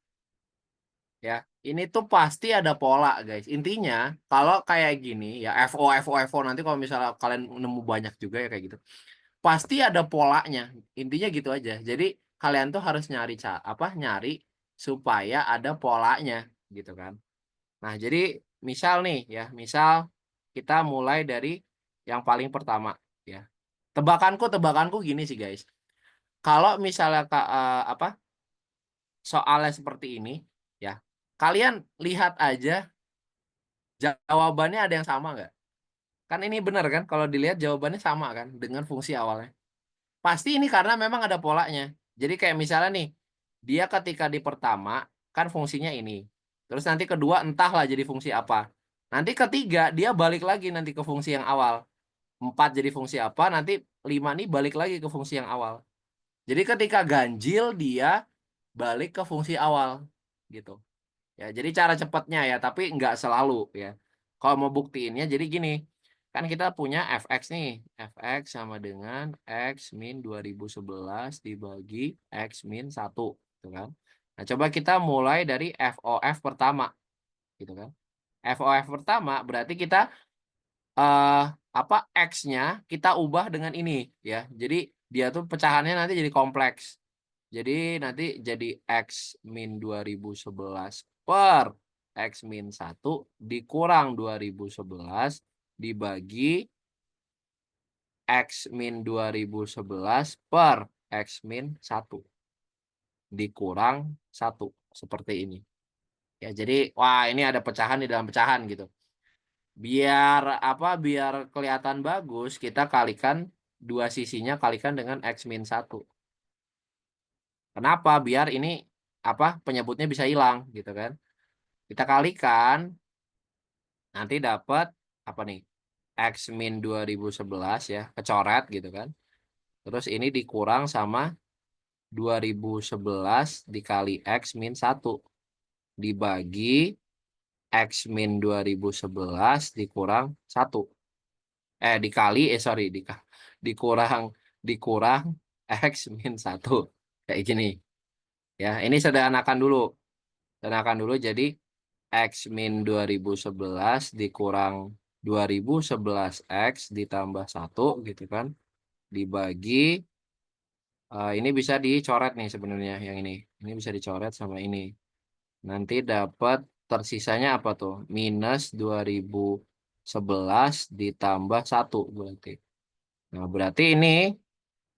ya, ini tuh pasti ada pola, guys. Intinya, kalau kayak gini ya FO, FO, FO nanti kalau misalnya kalian nemu banyak juga ya kayak gitu. Pasti ada polanya. Intinya gitu aja. Jadi kalian tuh harus nyari nyari supaya ada polanya gitu kan. Nah, jadi misal nih ya, misal kita mulai dari yang paling pertama ya. Tebakanku gini sih, guys. Kalau misalnya soalnya seperti ini ya, kalian lihat aja jawabannya ada yang sama nggak? Kan ini benar kan? Kalau dilihat jawabannya sama kan dengan fungsi awalnya. Pasti ini karena memang ada polanya. Jadi kayak misalnya nih, dia ketika di pertama kan fungsinya ini. Terus nanti kedua entahlah jadi fungsi apa. Nanti ketiga dia balik lagi nanti ke fungsi yang awal. 4 jadi fungsi apa, nanti 5 nih balik lagi ke fungsi yang awal. Jadi ketika ganjil dia balik ke fungsi awal gitu. Ya, jadi cara cepatnya ya, tapi nggak selalu ya. Kalau mau buktiinnya jadi gini. Kan kita punya fx nih. Fx sama dengan x min 2011 dibagi x min 1. Gitu kan. Nah, coba kita mulai dari FOF pertama. Gitu kan. FOF pertama berarti kita X-nya kita ubah dengan ini ya. Jadi dia tuh pecahannya nanti jadi kompleks. Jadi nanti jadi X min 2011 per X min 1 dikurang 2011 dibagi X min 2011 per X min 1 dikurang 1 seperti ini. Ya, jadi wah ini ada pecahan di dalam pecahan gitu. Biar biar kelihatan bagus, kita kalikan dua sisinya kalikan dengan X min 1. Kenapa? Biar ini penyebutnya bisa hilang gitu kan. Kita kalikan nanti dapat nih? X min 2011 ya, kecoret gitu kan. Terus ini dikurang sama 2011 dikali X min 1 dibagi X min 2011 dikurang 1. Dikurang X min 1. Kayak gini. Ya, ini sederhanakan dulu. Jadi X min 2011 dikurang 2011 X ditambah 1 gitu kan. Dibagi ini bisa dicoret nih sebenarnya yang ini. Ini bisa dicoret sama ini. Nanti dapat tersisanya apa tuh? Minus 2011 ditambah 1 berarti. Nah, berarti ini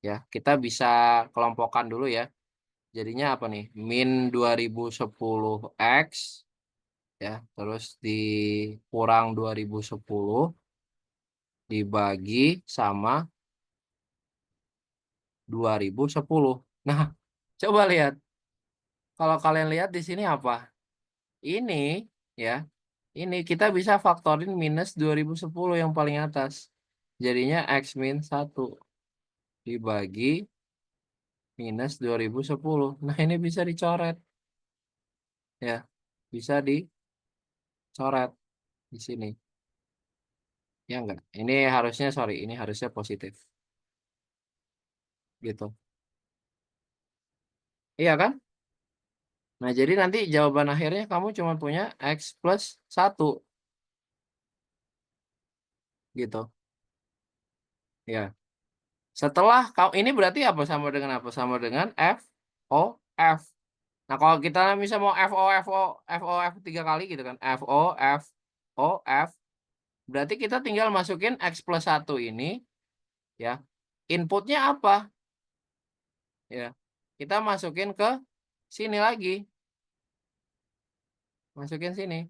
ya, kita bisa kelompokkan dulu ya. Jadinya apa nih? Min 2010 X ya, terus dikurang 2010 dibagi sama 2010. Nah, coba lihat. Kalau kalian lihat di sini apa? Ini ya. Ini kita bisa faktorin minus 2010 yang paling atas. Jadinya X min 1 dibagi minus 2010. Nah, ini bisa dicoret. Ya, bisa dicoret di sini. Ya enggak? Ini harusnya, ini harusnya positif. Gitu. Iya kan? Nah, jadi nanti jawaban akhirnya kamu cuma punya X plus 1. Gitu. Ya. Setelah kau ini berarti apa? Sama dengan apa? Sama dengan F, O, F. Nah, kalau kita bisa mau F, O, F, O, F, O, F 3 kali gitu kan. F, O, F, O, F. Berarti kita tinggal masukin X plus 1 ini. Ya. Inputnya apa? Ya. Kita masukin ke sini lagi. Masukin sini.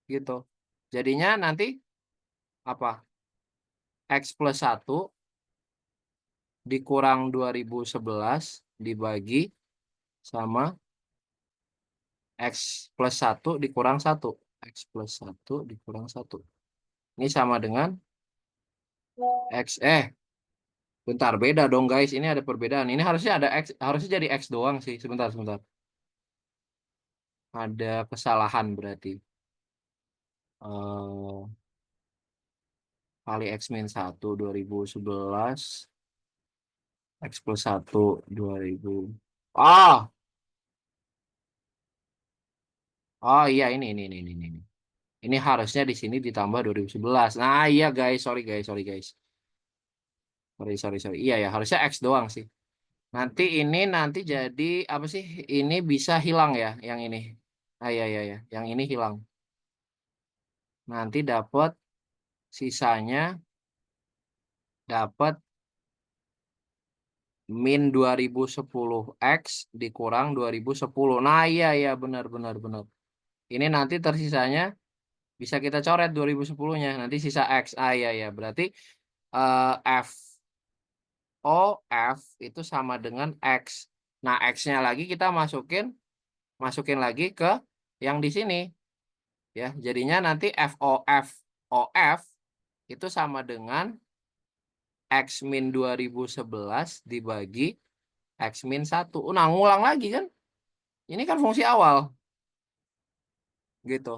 Gitu. Jadinya nanti apa? X plus 1 dikurang 2011 dibagi sama X plus 1 dikurang 1. X plus 1 dikurang 1. Ini sama dengan X. Bentar, beda dong guys. Ini ada perbedaan. Ini harusnya ada X, harusnya jadi X doang sih. Sebentar. Ada kesalahan berarti. Kali X min 1 2011 X plus 1 2000. Oh iya, ini. Ini harusnya di sini ditambah 2011. Nah, iya guys, sorry guys. Sorry. Iya ya, harusnya X doang sih. Nanti jadi apa sih? Ini bisa hilang ya, yang ini. Iya. Yang ini hilang. Nanti dapat sisanya dapat min 2010 X dikurang 2010. Nah, iya benar. Ini nanti tersisanya bisa kita coret 2010-nya. Nanti sisa X. Iya. Berarti F O F itu sama dengan X. Nah, X-nya lagi kita masukin lagi ke yang di sini. Ya, jadinya nanti FOF itu sama dengan X min 2011 dibagi X min 1. Nah, ngulang lagi kan? Ini kan fungsi awal. Gitu.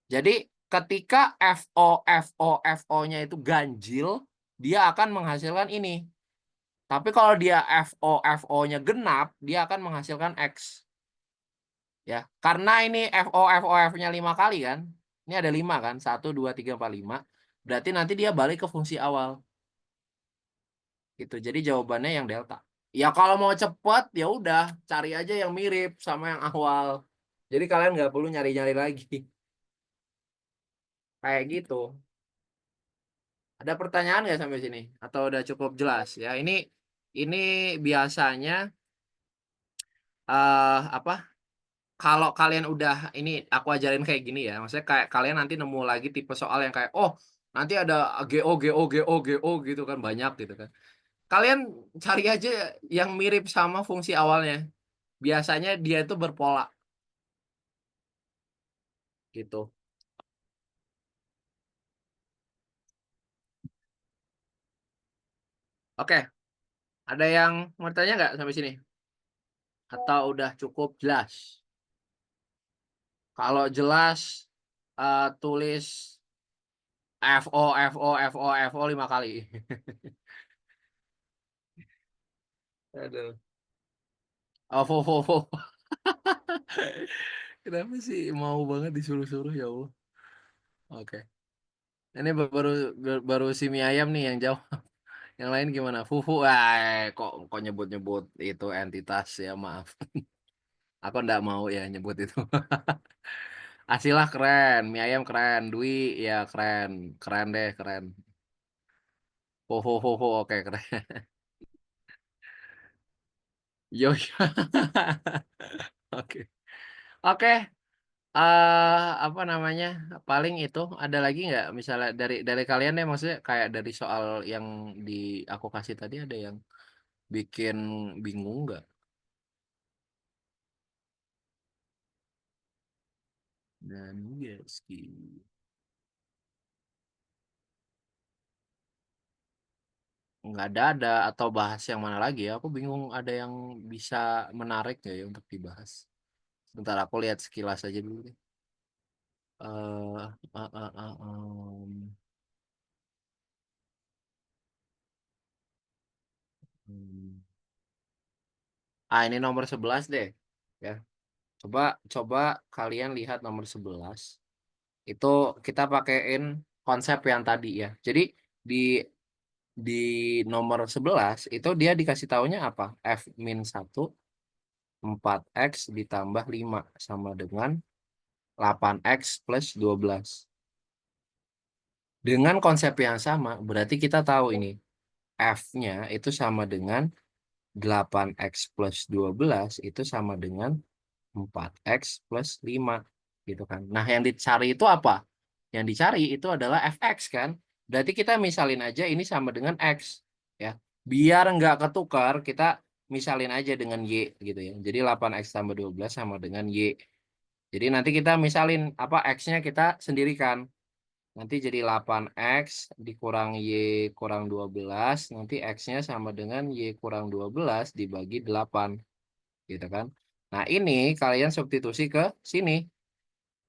Jadi ketika FO-nya itu ganjil, dia akan menghasilkan ini. Tapi kalau dia FO-nya genap, dia akan menghasilkan X. Ya, karena ini FO-nya 5 kali kan. Ini ada 5 kan, 1, 2, 3, 4, 5. Berarti nanti dia balik ke fungsi awal. Gitu. Jadi jawabannya yang delta. Ya kalau mau cepet, ya udah cari aja yang mirip sama yang awal. Jadi kalian nggak perlu nyari-nyari lagi. Kayak gitu. Ada pertanyaan nggak sampai sini? Atau udah cukup jelas? Ya ini biasanya apa? Kalau kalian udah ini aku ajarin kayak gini ya, maksudnya kayak kalian nanti nemu lagi tipe soal yang kayak oh nanti ada GO gitu kan banyak gitu kan. Kalian cari aja yang mirip sama fungsi awalnya. Biasanya dia itu berpola gitu. Oke, ada yang mau tanya nggak sampai sini? Atau udah cukup jelas? Kalau jelas tulis FO 5 kali. Aduh. Oh. Kenapa sih mau banget disuruh-suruh ya Allah. Oke. Ini baru si mie ayam nih yang jawab. Yang lain gimana? Fufu. Kok nyebut-nyebut itu entitas ya maaf. Aku ndak mau ya nyebut itu. Asilah keren, mie ayam keren, Dwi ya keren, keren deh keren. Fufu oke keren. Yo yo. Oke. Oke. Apa namanya? Paling itu ada lagi nggak? Misalnya dari kalian deh, maksudnya kayak dari soal yang di aku kasih tadi ada yang bikin bingung nggak? Dan yes, nggak ada atau bahas yang mana lagi ya? Aku bingung ada yang bisa menarik nggak ya untuk dibahas? Bentar aku lihat sekilas aja dulu deh. Eh, eh, eh, eh, hmm. Ini nomor 11 deh. Ya, coba coba kalian lihat nomor 11. Itu kita pakein konsep yang tadi ya. Jadi di di nomor 11 itu dia dikasih taunya apa? F min 1 4x ditambah 5 sama dengan 8x plus 12. Dengan konsep yang sama, berarti kita tahu ini F-nya itu sama dengan 8x plus 12 itu sama dengan 4x plus 5 gitu kan. Nah, yang dicari itu apa? Yang dicari itu adalah fx kan. Berarti kita misalin aja ini sama dengan x ya. Biar nggak ketukar, kita misalin aja dengan y gitu ya. Jadi 8x tambah 12 sama dengan y. Jadi nanti kita misalin apa x-nya kita sendirikan. Nanti jadi 8x dikurang y kurang 12. Nanti x-nya sama dengan y kurang 12 dibagi 8 gitu kan. Nah, ini kalian substitusi ke sini.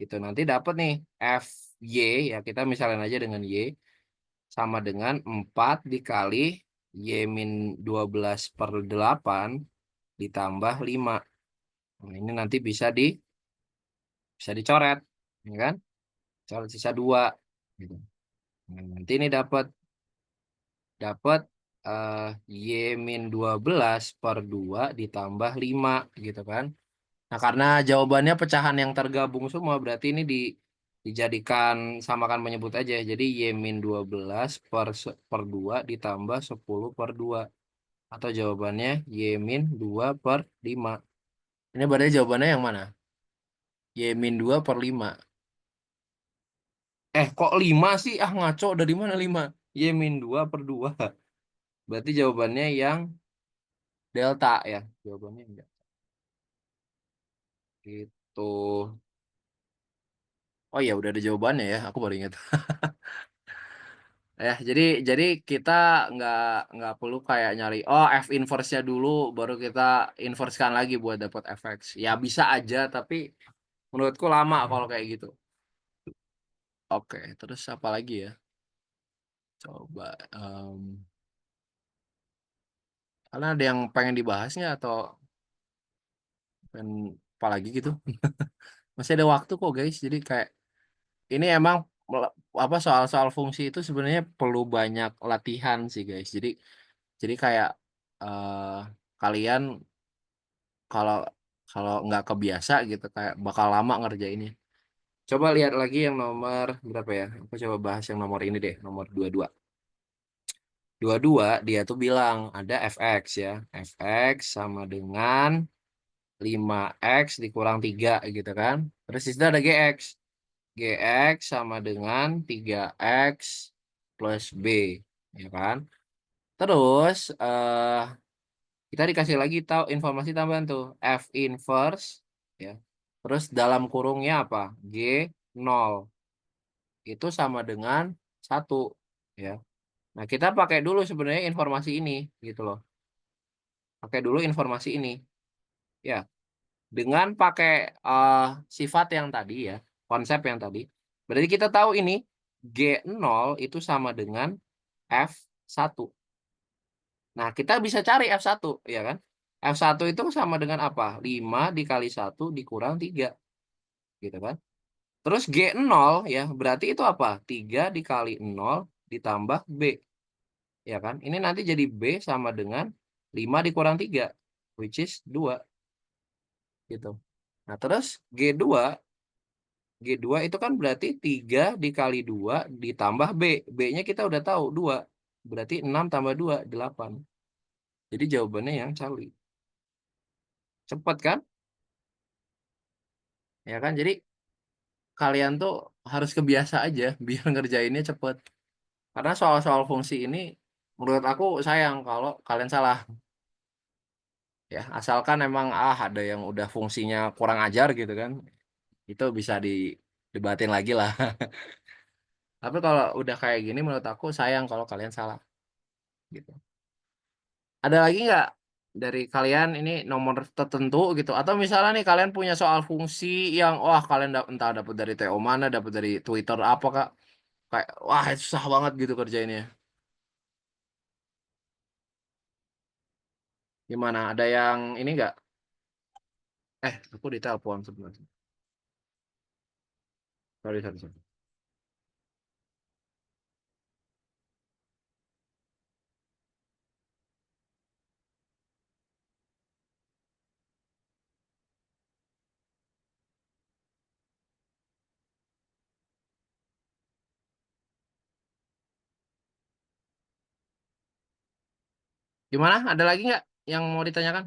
Gitu nanti dapat nih FY ya kita misalnya aja dengan Y sama dengan 4 dikali Y min 12 per 8 ditambah 5. Nah, ini nanti bisa dicoret ya kan? Coret sisa 2 gitu. Nah, nanti ini dapat Y min 12 per 2 ditambah 5 gitu kan. Nah, karena jawabannya pecahan yang tergabung semua, berarti ini dijadikan samakan menyebut aja. Jadi Y min 12 per 2 ditambah 10 per 2. Atau jawabannya Y min 2 per 5. Ini berarti jawabannya yang mana? Y min 2 per 5. Kok 5 sih? Ngaco. Dari mana 5? Y min 2 per 2. Berarti jawabannya yang delta ya. Jawabannya yang delta. Gitu. Oh ya, udah ada jawabannya ya. Aku baru ingat. Ya, jadi kita nggak nggak perlu kayak nyari F inverse-nya dulu baru kita inversekan lagi buat dapat fx. Ya bisa aja tapi menurutku lama kalau kayak gitu. Oke, terus apa lagi ya? Coba. Karena ada yang pengen dibahasnya atau pengen apa lagi gitu? Masih ada waktu kok guys. Jadi kayak ini emang apa soal-soal fungsi itu sebenarnya perlu banyak latihan sih guys. Jadi kayak eh, kalian kalau kalau nggak kebiasa gitu kayak bakal lama ngerjainnya. Coba lihat lagi yang nomor berapa ya? Aku coba bahas yang nomor ini deh, nomor 22. 22 dia tuh bilang ada fx ya. Fx sama dengan 5x dikurang 3 gitu kan. Terus di situ ada gx. Gx sama dengan 3x plus b ya kan. Terus kita dikasih lagi tahu informasi tambahan tuh f inverse ya. Terus dalam kurungnya apa? G0 itu sama dengan 1 ya. Nah, kita pakai dulu sebenarnya informasi ini gitu loh. Pakai dulu informasi ini. Ya, dengan pakai eh, sifat yang tadi ya, konsep yang tadi. Berarti kita tahu ini G0 itu sama dengan F1. Nah, kita bisa cari F1 ya kan? F1 itu sama dengan apa? 5 dikali 1 dikurang 3 gitu kan? Terus G0 ya, berarti itu apa? 3 dikali 0 ditambah B ya kan? Ini nanti jadi B sama dengan 5 dikurang 3 which is 2 gitu. Nah, terus G2 G2 itu kan berarti 3 dikali 2 ditambah B. B-nya kita udah tahu 2. Berarti 6 tambah 2 8. Jadi jawabannya yang Cali. Cepet kan? Ya kan? Jadi kalian tuh harus kebiasa aja biar ngerjainnya cepet. Karena soal-soal fungsi ini menurut aku sayang kalau kalian salah. Ya, asalkan emang ada yang udah fungsinya kurang ajar gitu kan. Itu bisa didebatin lagi lah. Tapi kalau udah kayak gini menurut aku sayang kalau kalian salah gitu. Ada lagi nggak dari kalian ini nomor tertentu gitu? Atau misalnya nih kalian punya soal fungsi yang wah kalian entah dapat dari TO mana, dapat dari Twitter apa kak? Kayak wah susah banget gitu kerjainnya. Gimana? Ada yang ini nggak? Aku ditelepon sebenarnya. Sorry, sorry, sorry. Gimana? Ada lagi nggak yang mau ditanyakan?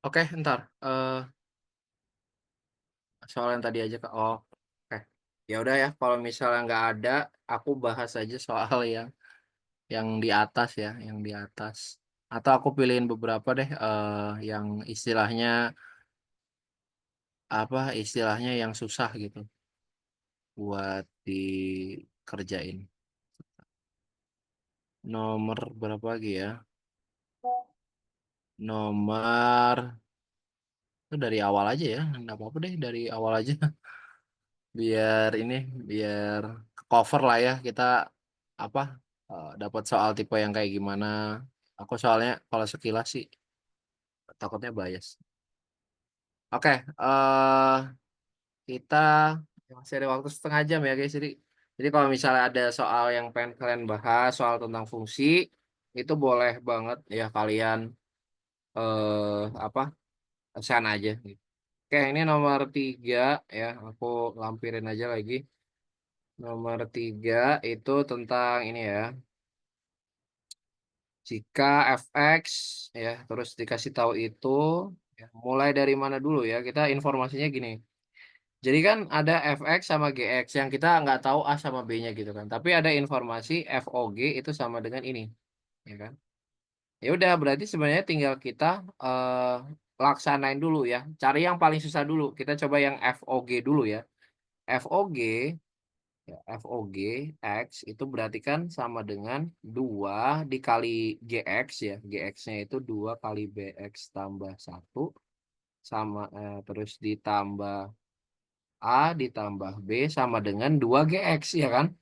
Oke, ntar. Soal yang tadi aja kak. Oh, oke. Ya udah ya. Kalau misalnya nggak ada, aku bahas aja soal yang di atas ya, yang di atas. Atau aku pilihin beberapa deh, yang istilahnya apa? Istilahnya yang susah gitu buat dikerjain. Nomor berapa lagi ya? Nomor itu dari awal aja ya, nggak apa-apa deh dari awal aja. Biar ini, biar cover lah ya kita apa? Dapat soal tipe yang kayak gimana? Aku soalnya kalau sekilas sih takutnya bias. Oke, kita masih ada waktu setengah jam ya guys. Jadi kalau misalnya ada soal yang pengen kalian bahas soal tentang fungsi itu boleh banget ya kalian apa pesan aja. Oke, ini nomor 3 ya. Aku lampirin aja lagi. Nomor 3 itu tentang ini ya. Jika fx ya terus dikasih tahu itu ya, mulai dari mana dulu ya? Kita informasinya gini. Jadi kan ada fx sama gx yang kita nggak tahu a sama b-nya gitu kan. Tapi ada informasi fog itu sama dengan ini, ya kan? Ya udah berarti sebenarnya tinggal kita laksanain dulu ya. Cari yang paling susah dulu. Kita coba yang fog dulu ya. Fog Ya, FOG X itu berarti kan sama dengan 2 dikali GX ya. GX-nya itu 2 kali BX tambah 1 sama terus ditambah A ditambah B sama dengan 2GX ya kan?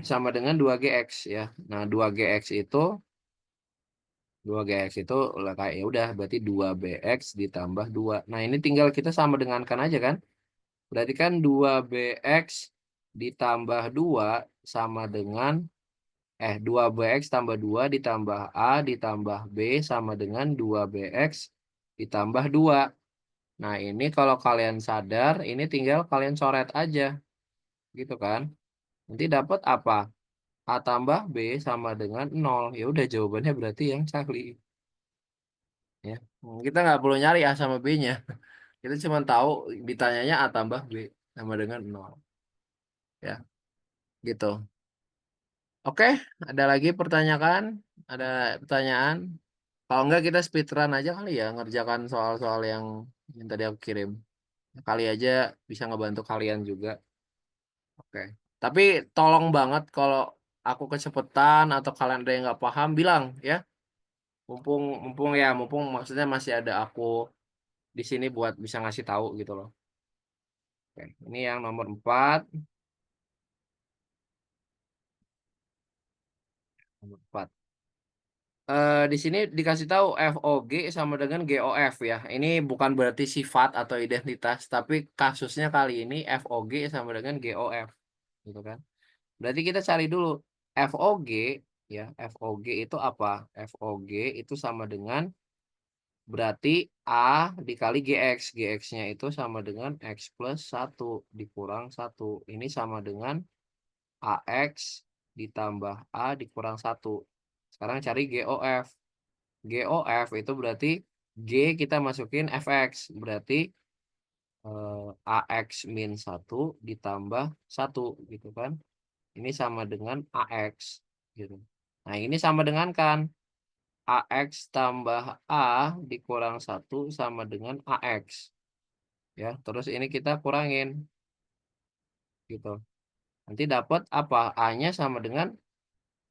Sama dengan 2GX ya. Nah, 2GX itu lah kayak ya udah berarti 2BX ditambah 2. Nah, ini tinggal kita sama dengankan aja kan? Berarti kan 2BX ditambah 2 sama dengan 2BX tambah 2 ditambah A ditambah B sama dengan 2BX ditambah 2. Nah, ini kalau kalian sadar, ini tinggal kalian coret aja. Gitu kan. Nanti dapat apa? A tambah B sama dengan 0. Ya udah jawabannya berarti yang Charlie. Ya. Kita nggak perlu nyari A sama B-nya. Kita cuma tahu ditanyanya A tambah B sama dengan 0. Ya, gitu. Oke, ada lagi pertanyaan? Ada pertanyaan? Kalau enggak kita speedrun aja kali ya ngerjakan soal-soal yang tadi aku kirim. Kali aja bisa ngebantu kalian juga. Oke. Tapi tolong banget kalau aku kecepatan atau kalian ada yang nggak paham bilang ya. Mumpung mumpung maksudnya masih ada aku di sini buat bisa ngasih tahu gitu loh. Oke, ini yang nomor 4. Nomor 4. Di sini dikasih tahu FOG sama dengan GOF ya. Ini bukan berarti sifat atau identitas, tapi kasusnya kali ini FOG sama dengan GOF, gitu kan? Berarti kita cari dulu FOG ya. FOG itu apa? FOG itu sama dengan berarti A dikali GX. GX-nya itu sama dengan X plus 1 dikurang 1. Ini sama dengan AX ditambah A dikurang 1. Sekarang cari GOF. GOF itu berarti G kita masukin FX. Berarti AX min 1 ditambah 1 gitu kan. Ini sama dengan AX gitu. Nah, ini sama dengan kan AX tambah A dikurang 1 sama dengan AX. Ya, terus ini kita kurangin gitu. Nanti dapat apa? A-nya sama dengan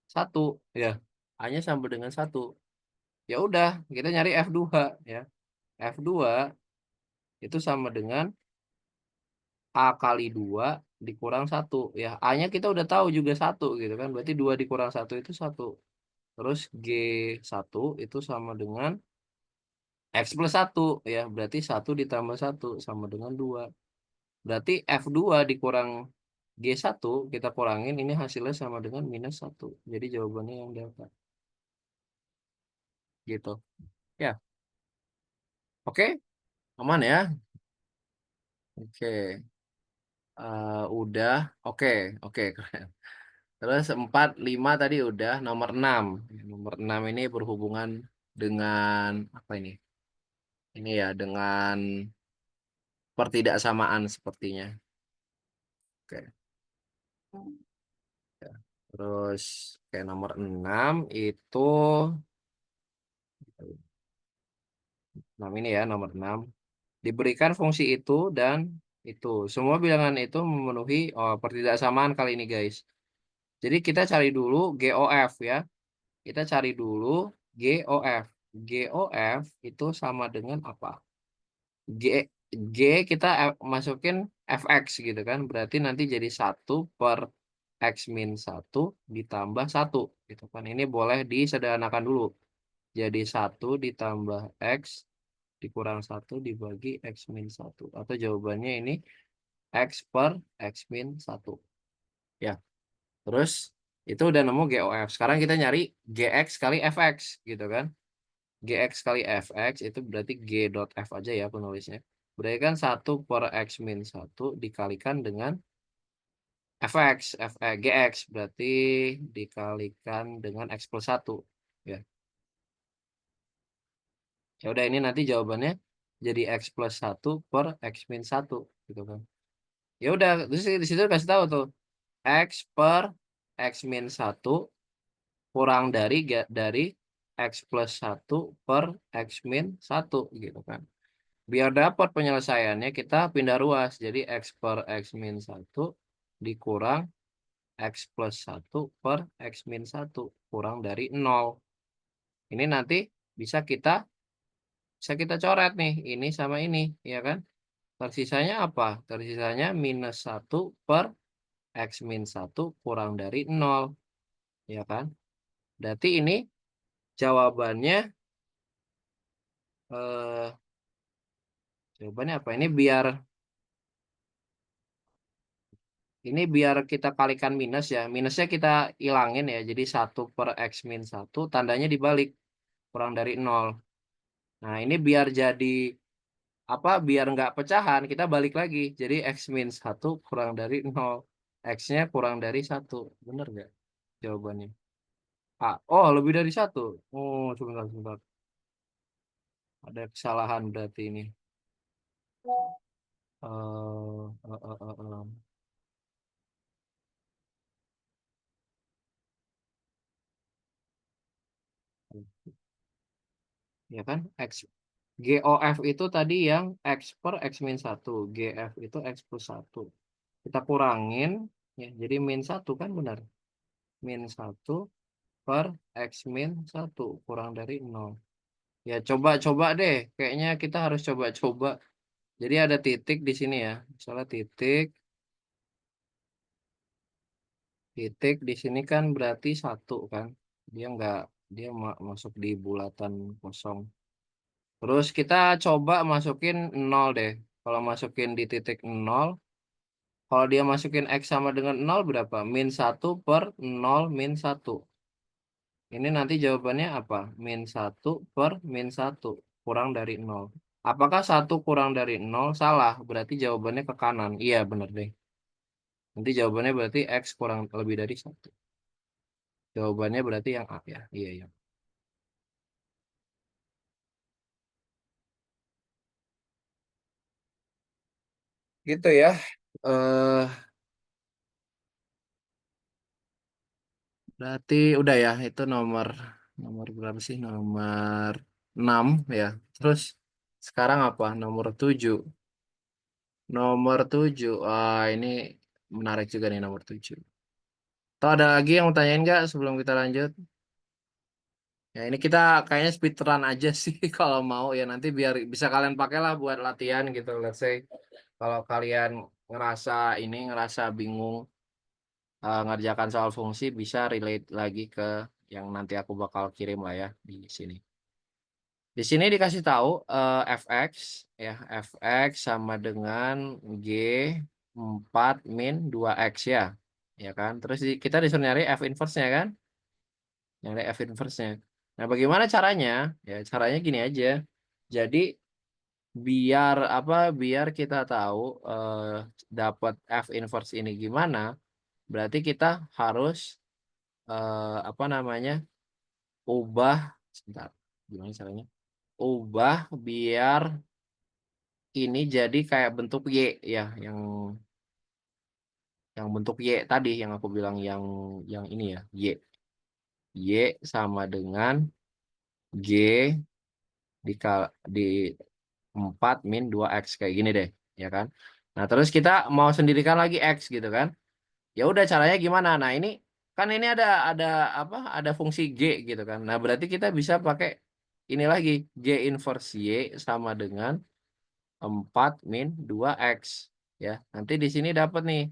1 ya. A-nya sama dengan 1. Ya udah, kita nyari F2 ya. F2 itu sama dengan A kali 2 dikurang 1 ya. A-nya kita udah tahu juga 1 gitu kan. Berarti 2 dikurang 1 itu 1. Terus G1 itu sama dengan X plus 1 ya. Berarti 1 ditambah 1 sama dengan 2. Berarti F2 dikurang G1 kita kurangin ini hasilnya sama dengan minus 1. Jadi jawabannya yang delta. Gitu. Ya. Oke, aman ya. Oke. Udah. Oke, oke. Terus 4, 5 tadi udah. Nomor 6. Nomor 6 ini berhubungan dengan apa ini? Ini ya, dengan pertidaksamaan sepertinya. Oke. Ya. Terus kayak nomor 6 itu 6 ini ya, nomor 6. Diberikan fungsi itu dan itu. Semua bilangan itu memenuhi pertidaksamaan kali ini, guys. Jadi kita cari dulu GOF ya. Kita cari dulu GOF. GOF itu sama dengan apa? G G kita masukin fx gitu kan. Berarti nanti jadi 1/x-1 ditambah 1 gitu kan. Ini boleh disederhanakan dulu. Jadi 1 ditambah x dikurang 1 dibagi x-1. Atau jawabannya ini x per x-1. Ya. Terus itu udah nemu GOF. Sekarang kita nyari GX kali fx gitu kan. GX kali fx itu berarti G dot F aja ya penulisnya. Berarti kan 1/x-1 dikalikan dengan fx, GX berarti dikalikan dengan X plus 1. Ya. Ya udah ini nanti jawabannya jadi X plus 1/x-1 gitu kan. Ya udah, terus di situ kasih tahu tuh X per x-1 kurang dari X plus 1 per x-1 gitu kan. Biar dapat penyelesaiannya kita pindah ruas. Jadi X per x-1 dikurang X plus 1 per X min 1 kurang dari 0. Ini nanti bisa kita coret nih, ini sama ini, ya kan? Tersisanya apa? Tersisanya minus 1 per X min 1 kurang dari 0, ya kan? Berarti ini jawabannya, eh, jawabannya apa? Ini biar kita kalikan minus ya. Minusnya kita hilangin ya. Jadi 1 per X min 1 tandanya dibalik. Kurang dari 0. Nah ini biar jadi apa? Biar nggak pecahan kita balik lagi. Jadi X min 1 kurang dari 0. X-nya kurang dari 1. Bener nggak jawabannya? Ah, oh lebih dari 1. Oh sebentar, sebentar. Ada kesalahan berarti ini. Eh, eh, eh, eh, Ya kan? GOF itu tadi yang X per X min 1. GF itu X plus 1. Kita kurangin, ya, jadi min 1 kan benar. Min 1 per X min 1 kurang dari 0. Ya coba-coba deh. Kayaknya kita harus coba-coba. Jadi ada titik di sini ya. Misalnya titik. Titik di sini kan berarti 1 kan. Dia nggak, dia masuk di bulatan kosong. Terus kita coba masukin 0 deh. Kalau masukin di titik 0, kalau dia masukin X sama dengan 0 berapa? Min 1 per 0 min 1. Ini nanti jawabannya apa? Min 1 per min 1 kurang dari 0. Apakah 1 kurang dari 0? Salah. Berarti jawabannya ke kanan. Iya benar deh. Nanti jawabannya berarti X kurang lebih dari 1. Jawabannya berarti yang A ya. Iya, iya. Gitu ya. Eh Berarti udah ya. Itu nomor nomor berapa sih? Nomor 6 ya. Terus sekarang apa? Nomor 7. Nomor 7. Ah, ini menarik juga nih nomor 7. Atau ada lagi yang mau tanyain nggak sebelum kita lanjut? Ya ini kita kayaknya speedrun aja sih kalau mau ya nanti biar bisa kalian pakailah buat latihan gitu. Let's say kalau kalian ngerasa bingung, ngerjakan soal fungsi bisa relate lagi ke yang nanti aku bakal kirim lah ya di sini. Di sini dikasih tahu fx ya fx sama dengan g 4 min 2x ya. Ya kan? Terus kita disuruh nyari f inverse-nya kan? Nyari f inverse-nya. Nah, bagaimana caranya? Ya, caranya gini aja. Jadi biar kita tahu dapat f inverse ini gimana, berarti kita harus apa namanya? Ubah sebentar. Gimana caranya? Ubah biar ini jadi kayak bentuk Y ya, yang bentuk Y tadi yang aku bilang yang ini ya, Y. Y sama dengan G di 4 min 2x kayak gini deh, ya kan? Nah, terus kita mau sendirikan lagi X gitu kan. Ya udah caranya gimana? Nah, ini kan ini ada apa? Ada fungsi G gitu kan. Nah, berarti kita bisa pakai ini lagi, G inverse Y sama dengan 4 min 2x ya. Nanti di sini dapat nih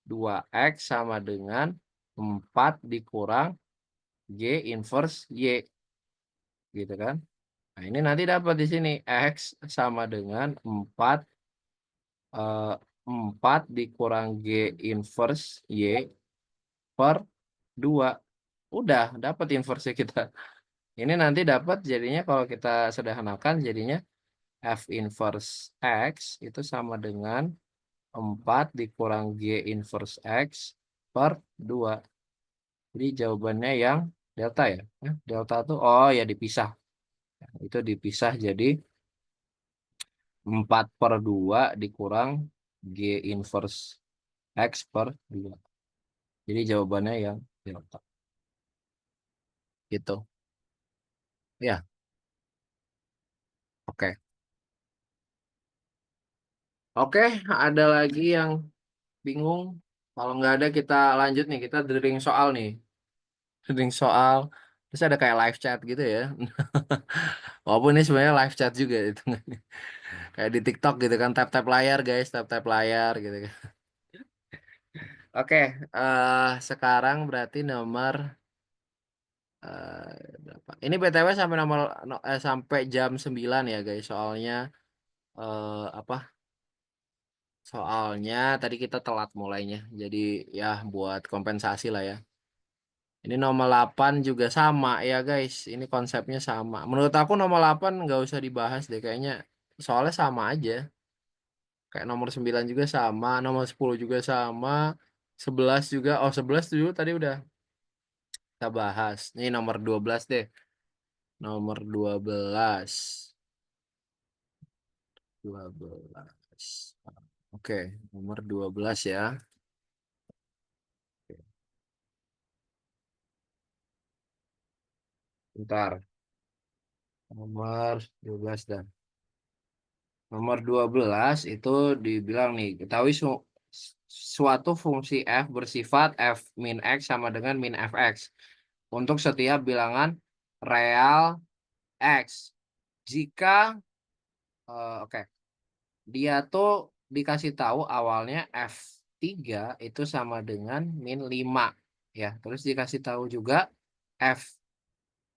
2x sama dengan 4 dikurang G inverse Y gitu kan. Nah, ini nanti dapat di sini X sama dengan eh, 4 dikurang G inverse Y per 2. Udah dapat inverse kita. Ini nanti dapat jadinya kalau kita sederhanakan jadinya F inverse X itu sama dengan 4 dikurang G inverse X per 2. Jadi jawabannya yang delta ya. Delta tuh oh ya dipisah. Itu dipisah jadi 4 per 2 dikurang G inverse X per 2. Jadi jawabannya yang delta. Gitu. Ya, oke. Oke, ada lagi yang bingung? Kalau nggak ada kita lanjut nih, kita dering soal nih. Dering soal. Terus ada kayak live chat gitu ya. Walaupun ini sebenarnya live chat juga itu. Kayak di TikTok gitu kan, tap-tap layar guys, tap-tap layar gitu kan. Oke, sekarang berarti nomor berapa? Ini BTW sampai sampai jam 9 ya guys. Soalnya apa? Soalnya tadi kita telat mulainya. Jadi ya buat kompensasi lah ya. Ini nomor 8 juga sama ya guys. Ini konsepnya sama. Menurut aku nomor 8 nggak usah dibahas deh kayaknya. Soalnya sama aja. Kayak nomor 9 juga sama, nomor 10 juga sama, 11 juga. Oh, 11 dulu tadi udah kita bahas. Ini nomor 12 deh. Nomor 12. 12. Oke, nomor 12 ya. Oke, bentar. Nomor 12 dah. Nomor 12 itu dibilang nih, ketahui suatu fungsi f bersifat f min x sama dengan min fx untuk setiap bilangan real x. Jika oke, dia tuh dikasih tahu awalnya f3 itu sama dengan min 5 ya. Terus dikasih tahu juga f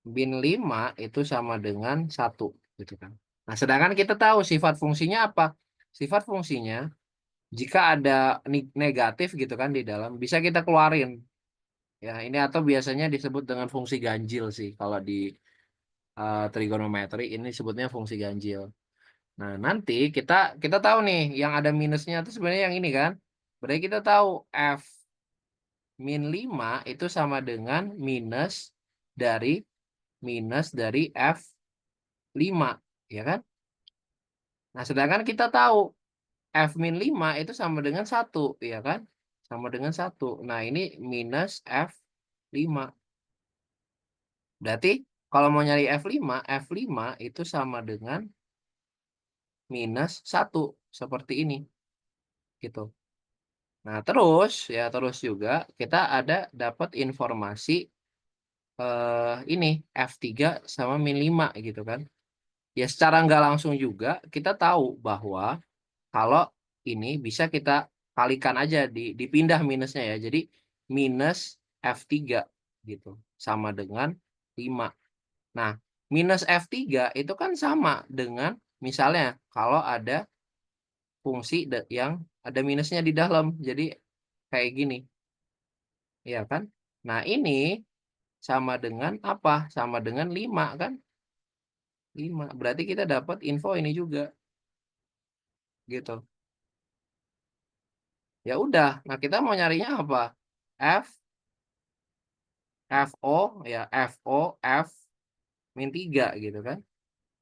min 5 itu sama dengan 1 gitu kan. Nah, sedangkan kita tahu sifat fungsinya apa? Sifat fungsinya jika ada negatif gitu kan di dalam bisa kita keluarin. Ya, ini atau biasanya disebut dengan fungsi ganjil sih kalau di trigonometri ini sebutnya fungsi ganjil. Nah, nanti kita kita tahu nih yang ada minusnya itu sebenarnya yang ini kan. Berarti kita tahu f min 5 itu sama dengan dari minus dari f 5, ya kan? Nah, sedangkan kita tahu f min 5 itu sama dengan 1, ya kan? Sama dengan 1. Nah, ini minus f 5. Berarti kalau mau nyari f lima itu sama dengan minus 1 seperti ini gitu. Nah, terus juga kita ada dapat informasi ini F3 sama min 5 gitu kan. Ya secara nggak langsung juga kita tahu bahwa kalau ini bisa kita kalikan aja dipindah minusnya ya. Jadi minus F3 gitu sama dengan 5. Nah, minus F3 itu kan sama dengan misalnya kalau ada fungsi yang ada minusnya di dalam. Jadi kayak gini. Ya kan? Nah, ini sama dengan apa? Sama dengan 5 kan? 5. Berarti kita dapat info ini juga gitu. Ya udah. Nah, kita mau nyarinya apa? F FO ya FO F min 3 gitu kan.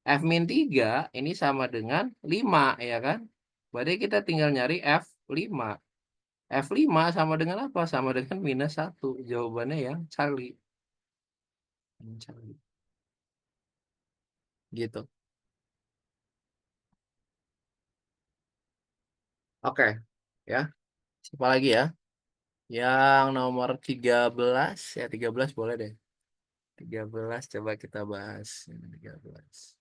F min 3 ini sama dengan 5 ya kan? Berarti kita tinggal nyari F5. F5 sama dengan apa? Sama dengan minus 1. Jawabannya yang Charlie. Yang Charlie. Gitu. Oke, ya. Siapa lagi ya? Yang nomor 13 ya 13 boleh deh. 13 coba kita bahas. Ini 13.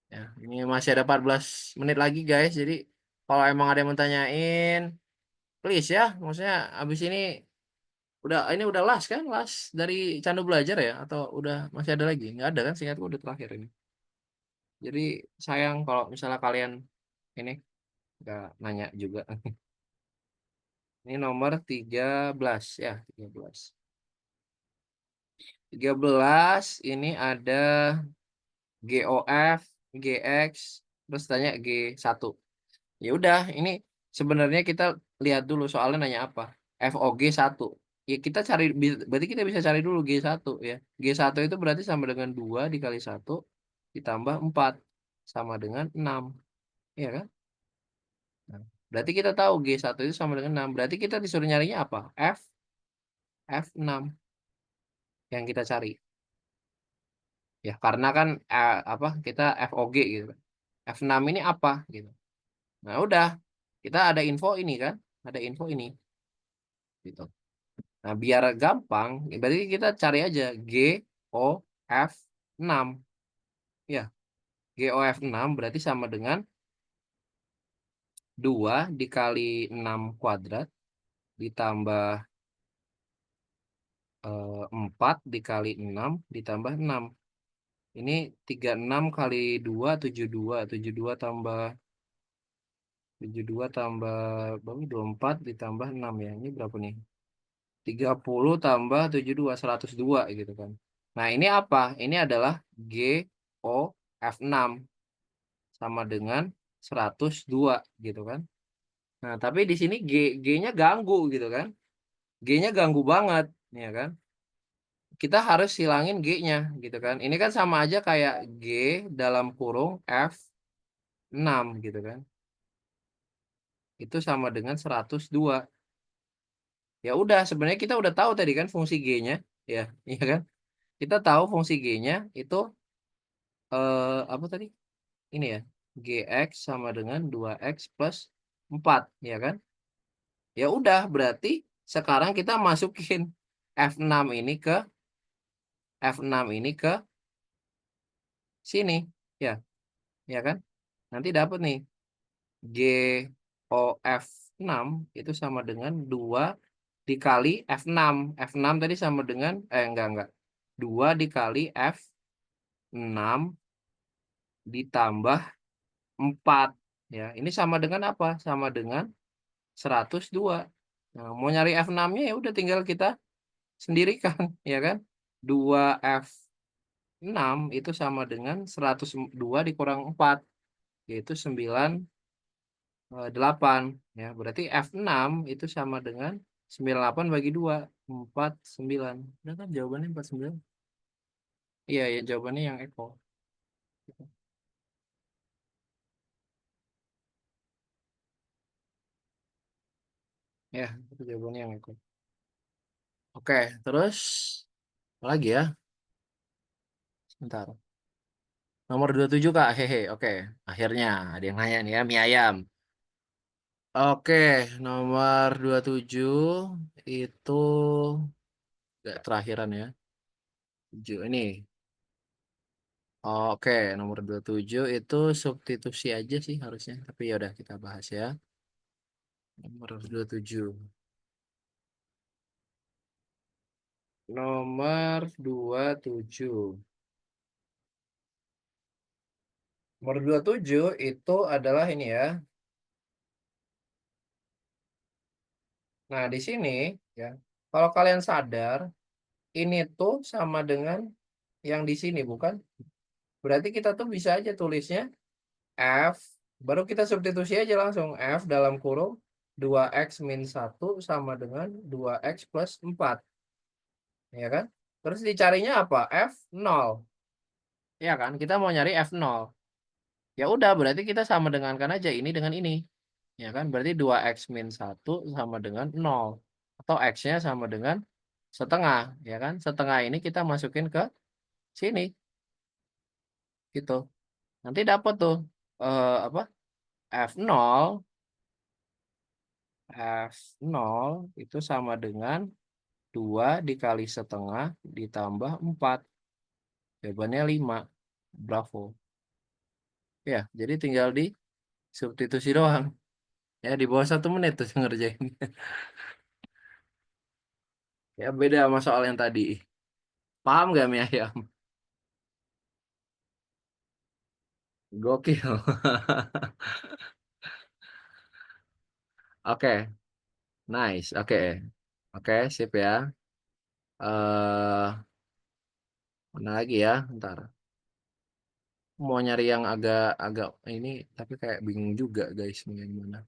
Ya, ini masih ada 14 menit lagi guys. Jadi kalau emang ada yang mau tanyain, please ya. Maksudnya abis ini udah last kan? Last dari Candu Belajar ya? Atau udah masih ada lagi? Nggak ada kan? Seingatku udah terakhir ini. Jadi sayang kalau misalnya kalian ini nggak nanya juga. Ini nomor 13 ya, 13. 13 ini ada GOF, GX, terus tanya G1. Ya udah, ini sebenarnya kita lihat dulu soalnya nanya apa. FOG 1. Ya kita cari berarti kita bisa cari dulu G1 ya. G1 itu berarti sama dengan 2 dikali 1 ditambah 4 sama dengan 6. Iya kan? Nah, berarti kita tahu G1 itu sama dengan 6. Berarti kita disuruh nyarinya apa? F6 yang kita cari. Ya, karena kan apa kita FOG gitu kan. F6 ini apa gitu. Nah, udah kita ada info ini kan. ada info ini gitu. Nah, biar gampang, berarti kita cari aja GOF6. Ya, GOF6 berarti sama dengan 2 dikali 6 kuadrat ditambah 4 dikali 6 ditambah 6. Ini 36 kali 2, 72. 72 tambah berapa? 24 ditambah 6 ya. Ini berapa nih? 30 tambah 72, 102 gitu kan. Nah, ini apa? Ini adalah GOF6 sama dengan 102 gitu kan. Nah, tapi di sini G-nya ganggu gitu kan. G-nya ganggu banget, ya kan? Kita harus hilangin G-nya gitu kan. Ini kan sama aja kayak G dalam kurung F6 gitu kan. Itu sama dengan 102. Ya udah, sebenarnya kita udah tahu tadi kan fungsi G-nya, ya, iya kan? Kita tahu fungsi G-nya itu apa tadi? Ini ya. GX sama dengan 2X plus 4, ya kan? Ya udah, berarti sekarang kita masukin F6 ini ke F6 ini ke sini, ya, ya kan? Nanti dapat nih GOF6 itu sama dengan 2 dikali F6. F6 tadi sama dengan enggak. 2 dikali F6 ditambah 4, ya. Ini sama dengan apa? Sama dengan 102. Nah, mau nyari F6-nya ya udah tinggal kita sendirikan, ya kan? 2F6 itu sama dengan 102 dikurang 4, yaitu 98, ya. Berarti F6 itu sama dengan 98 bagi 2, 49. Udah kan jawabannya 49. Iya, ya jawabannya yang Eko. Ya, itu jawabannya yang Eko. Oke, terus apa lagi ya? Sebentar. Nomor 27 Kak. Hehe, oke. Akhirnya ada yang nanya nih ya, mie ayam. Oke, nomor 27 itu gak terakhiran ya. 7 ini. Oke, nomor 27 itu substitusi aja sih harusnya. Tapi ya udah kita bahas ya. Nomor 27. Nomor 27. Nomor 27 itu adalah ini ya. Nah, di sini ya. Kalau kalian sadar, ini tuh sama dengan yang di sini bukan? Berarti kita tuh bisa aja tulisnya F, baru kita substitusi aja langsung. F dalam kurung 2x-1 sama dengan 2x+4. Ya kan? Terus dicarinya apa? F0. Ya kan? Kita mau nyari F0. Ya udah, berarti kita sama dengankan aja ini dengan ini. Ya kan? Berarti 2x-1 sama dengan 0. Atau x-nya sama dengan setengah. Ya kan? Setengah ini kita masukin ke sini. Gitu. Nanti dapat tuh apa? F0 F0 itu sama dengan 2 dikali setengah ditambah 4. Jawabannya 5. Bravo. Ya, jadi tinggal di substitusi doang. Ya, di bawah 1 menit tuh ngerjain. Ya, beda sama soal yang tadi. Paham gak mie ayam? Gokil. Oke, nice. Oke. Oke, sip ya. Mana lagi ya? Ntar. Mau nyari yang agak-agak ini, tapi kayak bingung juga guys, mau yang mana.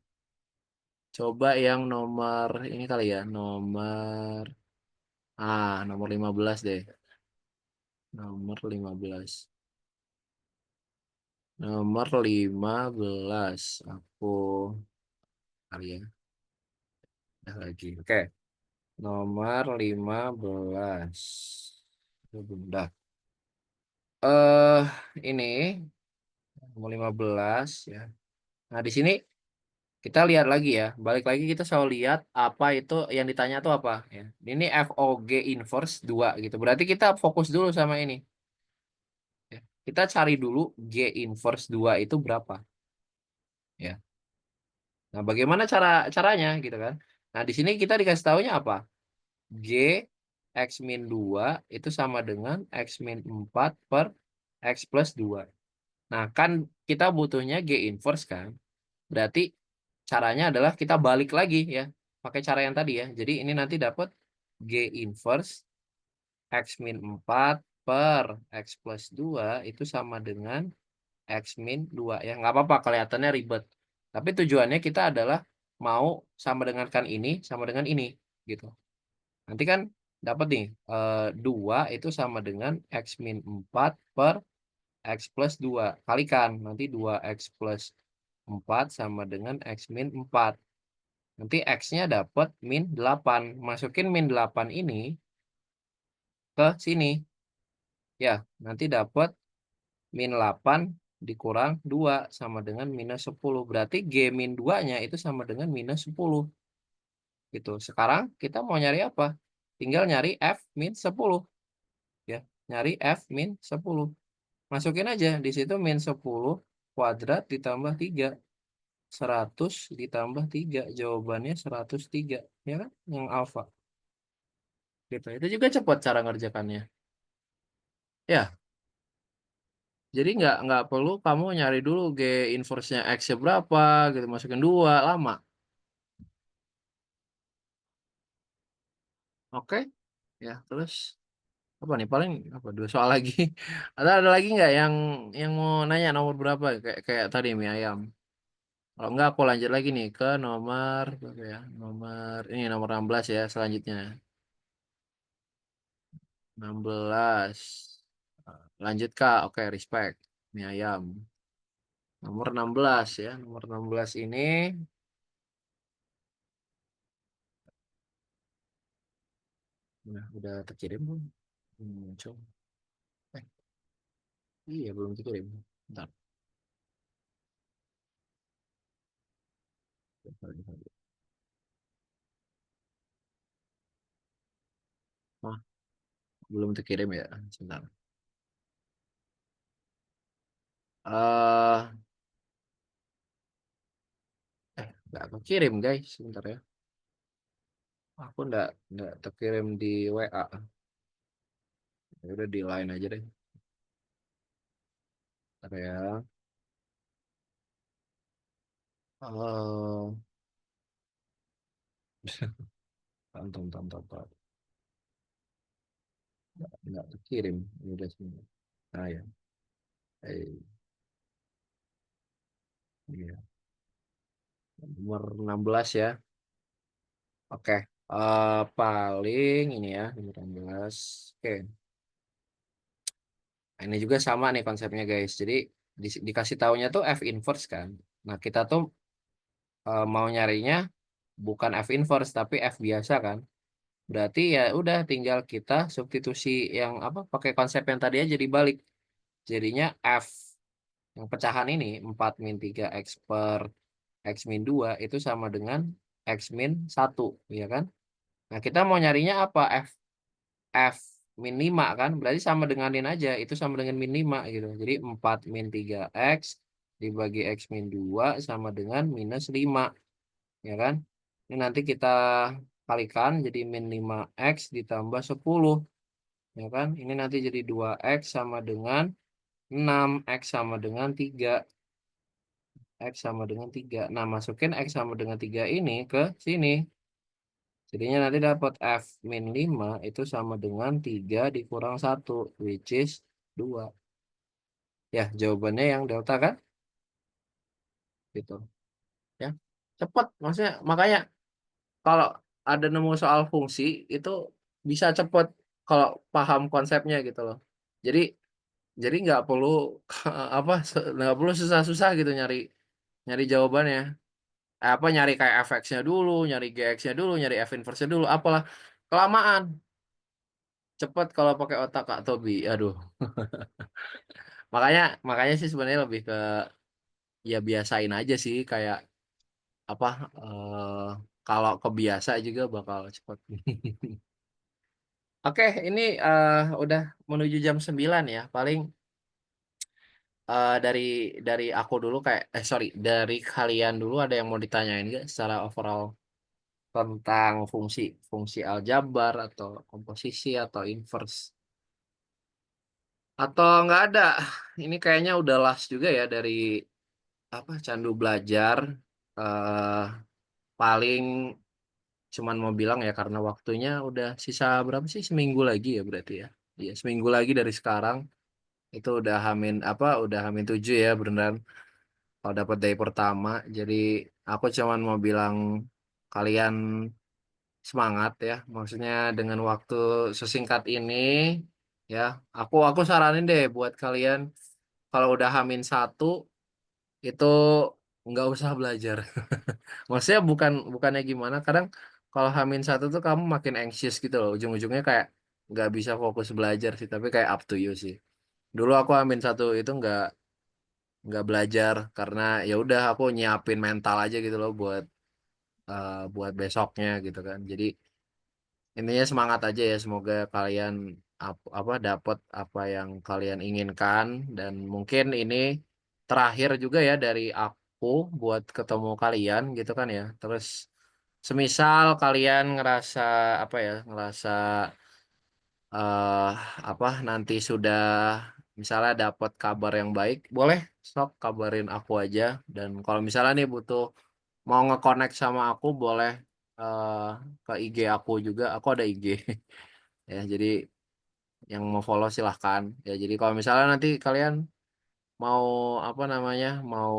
Coba yang nomor ini kali ya, nomor 15 deh. Nomor 15. Nomor 15. Aku kali ya. Udah lagi. Oke. Nomor 15. Udah. Ini nomor 15 ya. Nah, di sini Kita lihat lagi ya, balik lagi kita selalu lihat apa itu yang ditanya tuh apa ya. Ini FOG inverse 2 gitu. Berarti kita fokus dulu sama ini. Ya. Kita cari dulu G inverse 2 itu berapa ya. Nah, bagaimana caranya gitu kan? Nah, di sini kita dikasih tahunya apa? G X min 2 itu sama dengan X min 4 per X plus 2. Nah, kan kita butuhnya G inverse kan? Berarti caranya adalah kita balik lagi ya. Pakai cara yang tadi ya. Jadi ini nanti dapat G inverse X min 4 per X plus 2 itu sama dengan X min 2 ya. Nggak apa-apa kelihatannya ribet. Tapi tujuannya kita adalah mau sama dengankan ini sama dengan ini gitu. Nanti kan dapat nih 2 itu sama dengan X min 4 per X plus 2. Kalikan nanti 2X plus 4 sama dengan X min 4. Nanti X-nya dapat min 8. Masukin min 8 ini ke sini. Ya, nanti dapat min 8 dikurang 2 sama dengan minus 10. Berarti G min 2-nya itu sama dengan minus 10. Gitu. Sekarang kita mau nyari apa? Tinggal nyari F min 10. Ya, nyari F min 10. Masukin aja. Di situ min 10 kuadrat ditambah 3. 100 ditambah 3. Jawabannya 103. Ya kan? Yang alfa. Gitu. Itu juga cepat cara ngerjakannya. Ya, jadi nggak perlu kamu nyari dulu G inverse-nya X-nya berapa gitu. Masukin 2. Lama. Oke. Ya, terus apa nih? Paling apa? 2 soal lagi. Ada lagi nggak yang mau nanya nomor berapa? Kayak tadi mie ayam. Kalau enggak aku lanjut lagi nih ke nomor berapa ya? Nomor ini nomor 16 ya selanjutnya. 16. Lanjut Kak. Oke, respect. Mie ayam. Nomor 16 ya. Nomor 16 ini udah terkirim belum? Coba. Eh, iya belum terkirim. Bentar. Oh, belum terkirim ya. Sebentar. Eh, nggak terkirim guys. Sebentar ya. Aku nggak terkirim di WA. Ya udah di line aja deh. Bentar ya. Oh, tonton, tonton, tonton. Nggak terkirim. Ini udah sini. Nah ya. Eh, iya. Nomor 16 ya. Oke. Paling ini ya. Nomor 16. Oke. Nah, ini juga sama nih konsepnya guys. Jadi dikasih taunya tuh F inverse kan. Nah kita tuh mau nyarinya bukan F inverse tapi F biasa kan. Berarti ya udah tinggal kita substitusi yang apa pakai konsep yang tadi aja dibalik. Jadinya F yang pecahan ini 4 min 3 X per X min 2 itu sama dengan X min 1 ya kan. Nah kita mau nyarinya apa F min 5 kan. Berarti sama denganin aja itu sama dengan min 5 gitu. Jadi 4 min 3 X dibagi X min 2 sama dengan minus 5 ya kan. Ini nanti kita kalikan jadi min 5X ditambah 10 ya kan. Ini nanti jadi 2X sama dengan 6, X sama dengan 3. X sama dengan 3. Nah, masukin X sama dengan 3 ini ke sini. Jadinya nanti dapat F min 5 itu sama dengan 3 dikurang 1, which is 2. Ya, jawabannya yang delta kan? Gitu. Ya, cepat. Maksudnya, makanya kalau ada nemu soal fungsi, itu bisa cepat kalau paham konsepnya gitu loh. Jadi, nggak perlu apa nggak perlu susah-susah gitu nyari nyari jawabannya. Apa nyari kayak fx-nya dulu, nyari gx-nya dulu, nyari f inverse-nya dulu, apalah kelamaan. Cepet kalau pakai otak Kak Tobi. Aduh. Makanya makanya sih sebenarnya lebih ke ya biasain aja sih kayak apa kalau kebiasa juga bakal cepat. Oke, ini udah menuju jam 9 ya. Paling dari aku dulu kayak sorry, dari kalian dulu ada yang mau ditanyain nggak secara overall tentang fungsi fungsi aljabar atau komposisi atau inverse atau nggak ada? Ini kayaknya udah last juga ya dari apa Candu Belajar. eh Paling cuman mau bilang ya karena waktunya udah sisa berapa sih? Seminggu lagi ya berarti ya. Iya, seminggu lagi dari sekarang itu udah Hamin apa udah Hamin 7 ya beneran kalau dapat day pertama. Jadi aku cuman mau bilang kalian semangat ya. Maksudnya dengan waktu sesingkat ini ya, aku saranin deh buat kalian kalau udah Hamin 1 itu nggak usah belajar. Maksudnya bukannya gimana, kadang kalau Hamin 1 tuh kamu makin anxious gitu loh, ujung-ujungnya kayak nggak bisa fokus belajar sih, tapi kayak up to you sih. Dulu aku Hamin 1 itu nggak belajar karena ya udah aku nyiapin mental aja gitu loh buat besoknya gitu kan. Jadi intinya semangat aja ya, semoga kalian apa dapat apa yang kalian inginkan dan mungkin ini terakhir juga ya dari aku buat ketemu kalian gitu kan ya. Terus semisal kalian ngerasa apa ya, ngerasa eh apa nanti sudah misalnya dapat kabar yang baik, boleh sok kabarin aku aja. Dan kalau misalnya nih butuh mau nge-connect sama aku, boleh eh ke IG aku juga. Aku ada IG ya. Jadi yang mau follow silahkan. Ya jadi kalau misalnya nanti kalian mau apa namanya, mau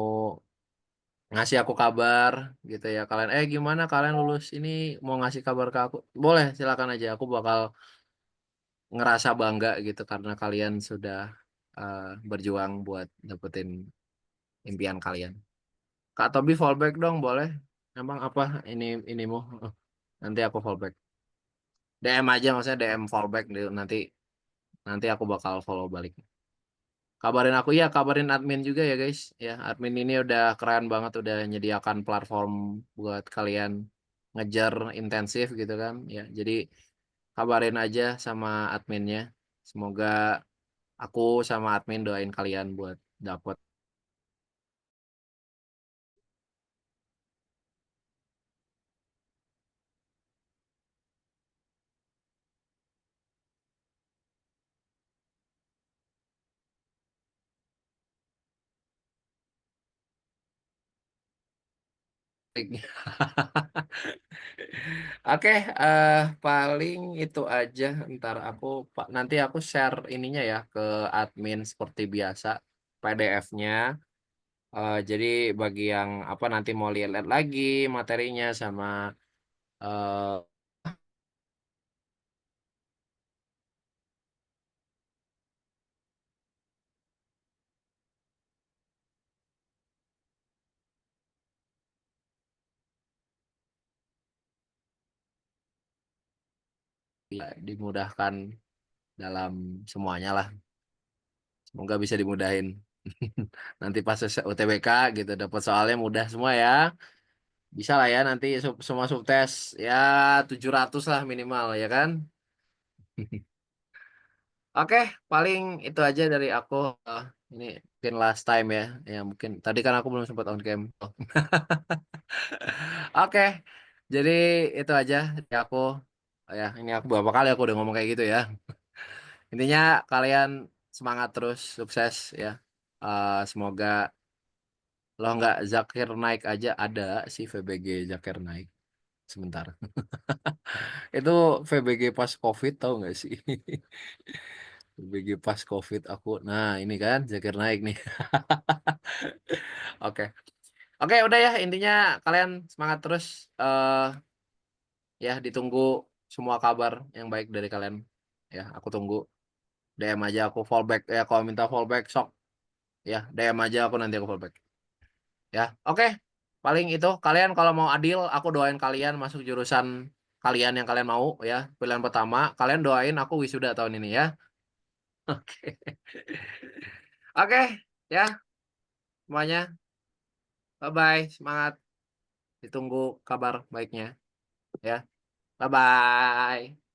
ngasih aku kabar gitu ya. Kalian gimana kalian lulus ini mau ngasih kabar ke aku? Boleh, silakan aja. Aku bakal ngerasa bangga gitu karena kalian sudah berjuang buat dapetin impian kalian. Kak Tobi fallback dong, boleh? Emang apa ini mau? Nanti aku fallback. DM aja maksudnya DM fallback dulu, nanti nanti aku bakal follow balik. Kabarin aku ya, kabarin admin juga ya guys. Ya, admin ini udah keren banget udah nyediakan platform buat kalian ngejar intensif gitu kan. Ya, jadi kabarin aja sama adminnya. Semoga aku sama admin doain kalian buat dapet. Oke, paling itu aja. Ntar aku Pak nanti aku share ininya ya ke admin seperti biasa PDF-nya. Jadi bagi yang apa nanti mau lihat-lihat lagi materinya sama eh, ya, dimudahkan dalam semuanya lah. Semoga bisa dimudahin. Nanti pas UTBK gitu dapat soalnya mudah semua ya. Bisa lah ya nanti semua subtes ya 700 lah minimal ya kan. Oke, paling itu aja dari aku. Eh, ini mungkin last time ya. Ya mungkin tadi kan aku belum sempat on cam. Oke, jadi itu aja dari aku. Ya, ini aku beberapa kali aku udah ngomong kayak gitu ya. Intinya kalian semangat terus, sukses ya. Semoga lo nggak Zakir naik aja ada sih VBG Zakir naik sebentar. Itu VBG pas COVID tahu nggak sih? VBG pas COVID aku. Nah ini kan Zakir naik nih. Oke, oke udah ya intinya kalian semangat terus. Ya ditunggu semua kabar yang baik dari kalian. Ya aku tunggu. DM aja aku fallback ya kalau minta fallback sok. Ya DM aja aku nanti aku fallback. Ya, oke. Paling itu kalian kalau mau adil, aku doain kalian masuk jurusan kalian yang kalian mau ya. Pilihan pertama, kalian doain aku wisuda tahun ini ya. Oke. Oke, ya semuanya. Bye bye, semangat. Ditunggu kabar baiknya ya. Bye bye.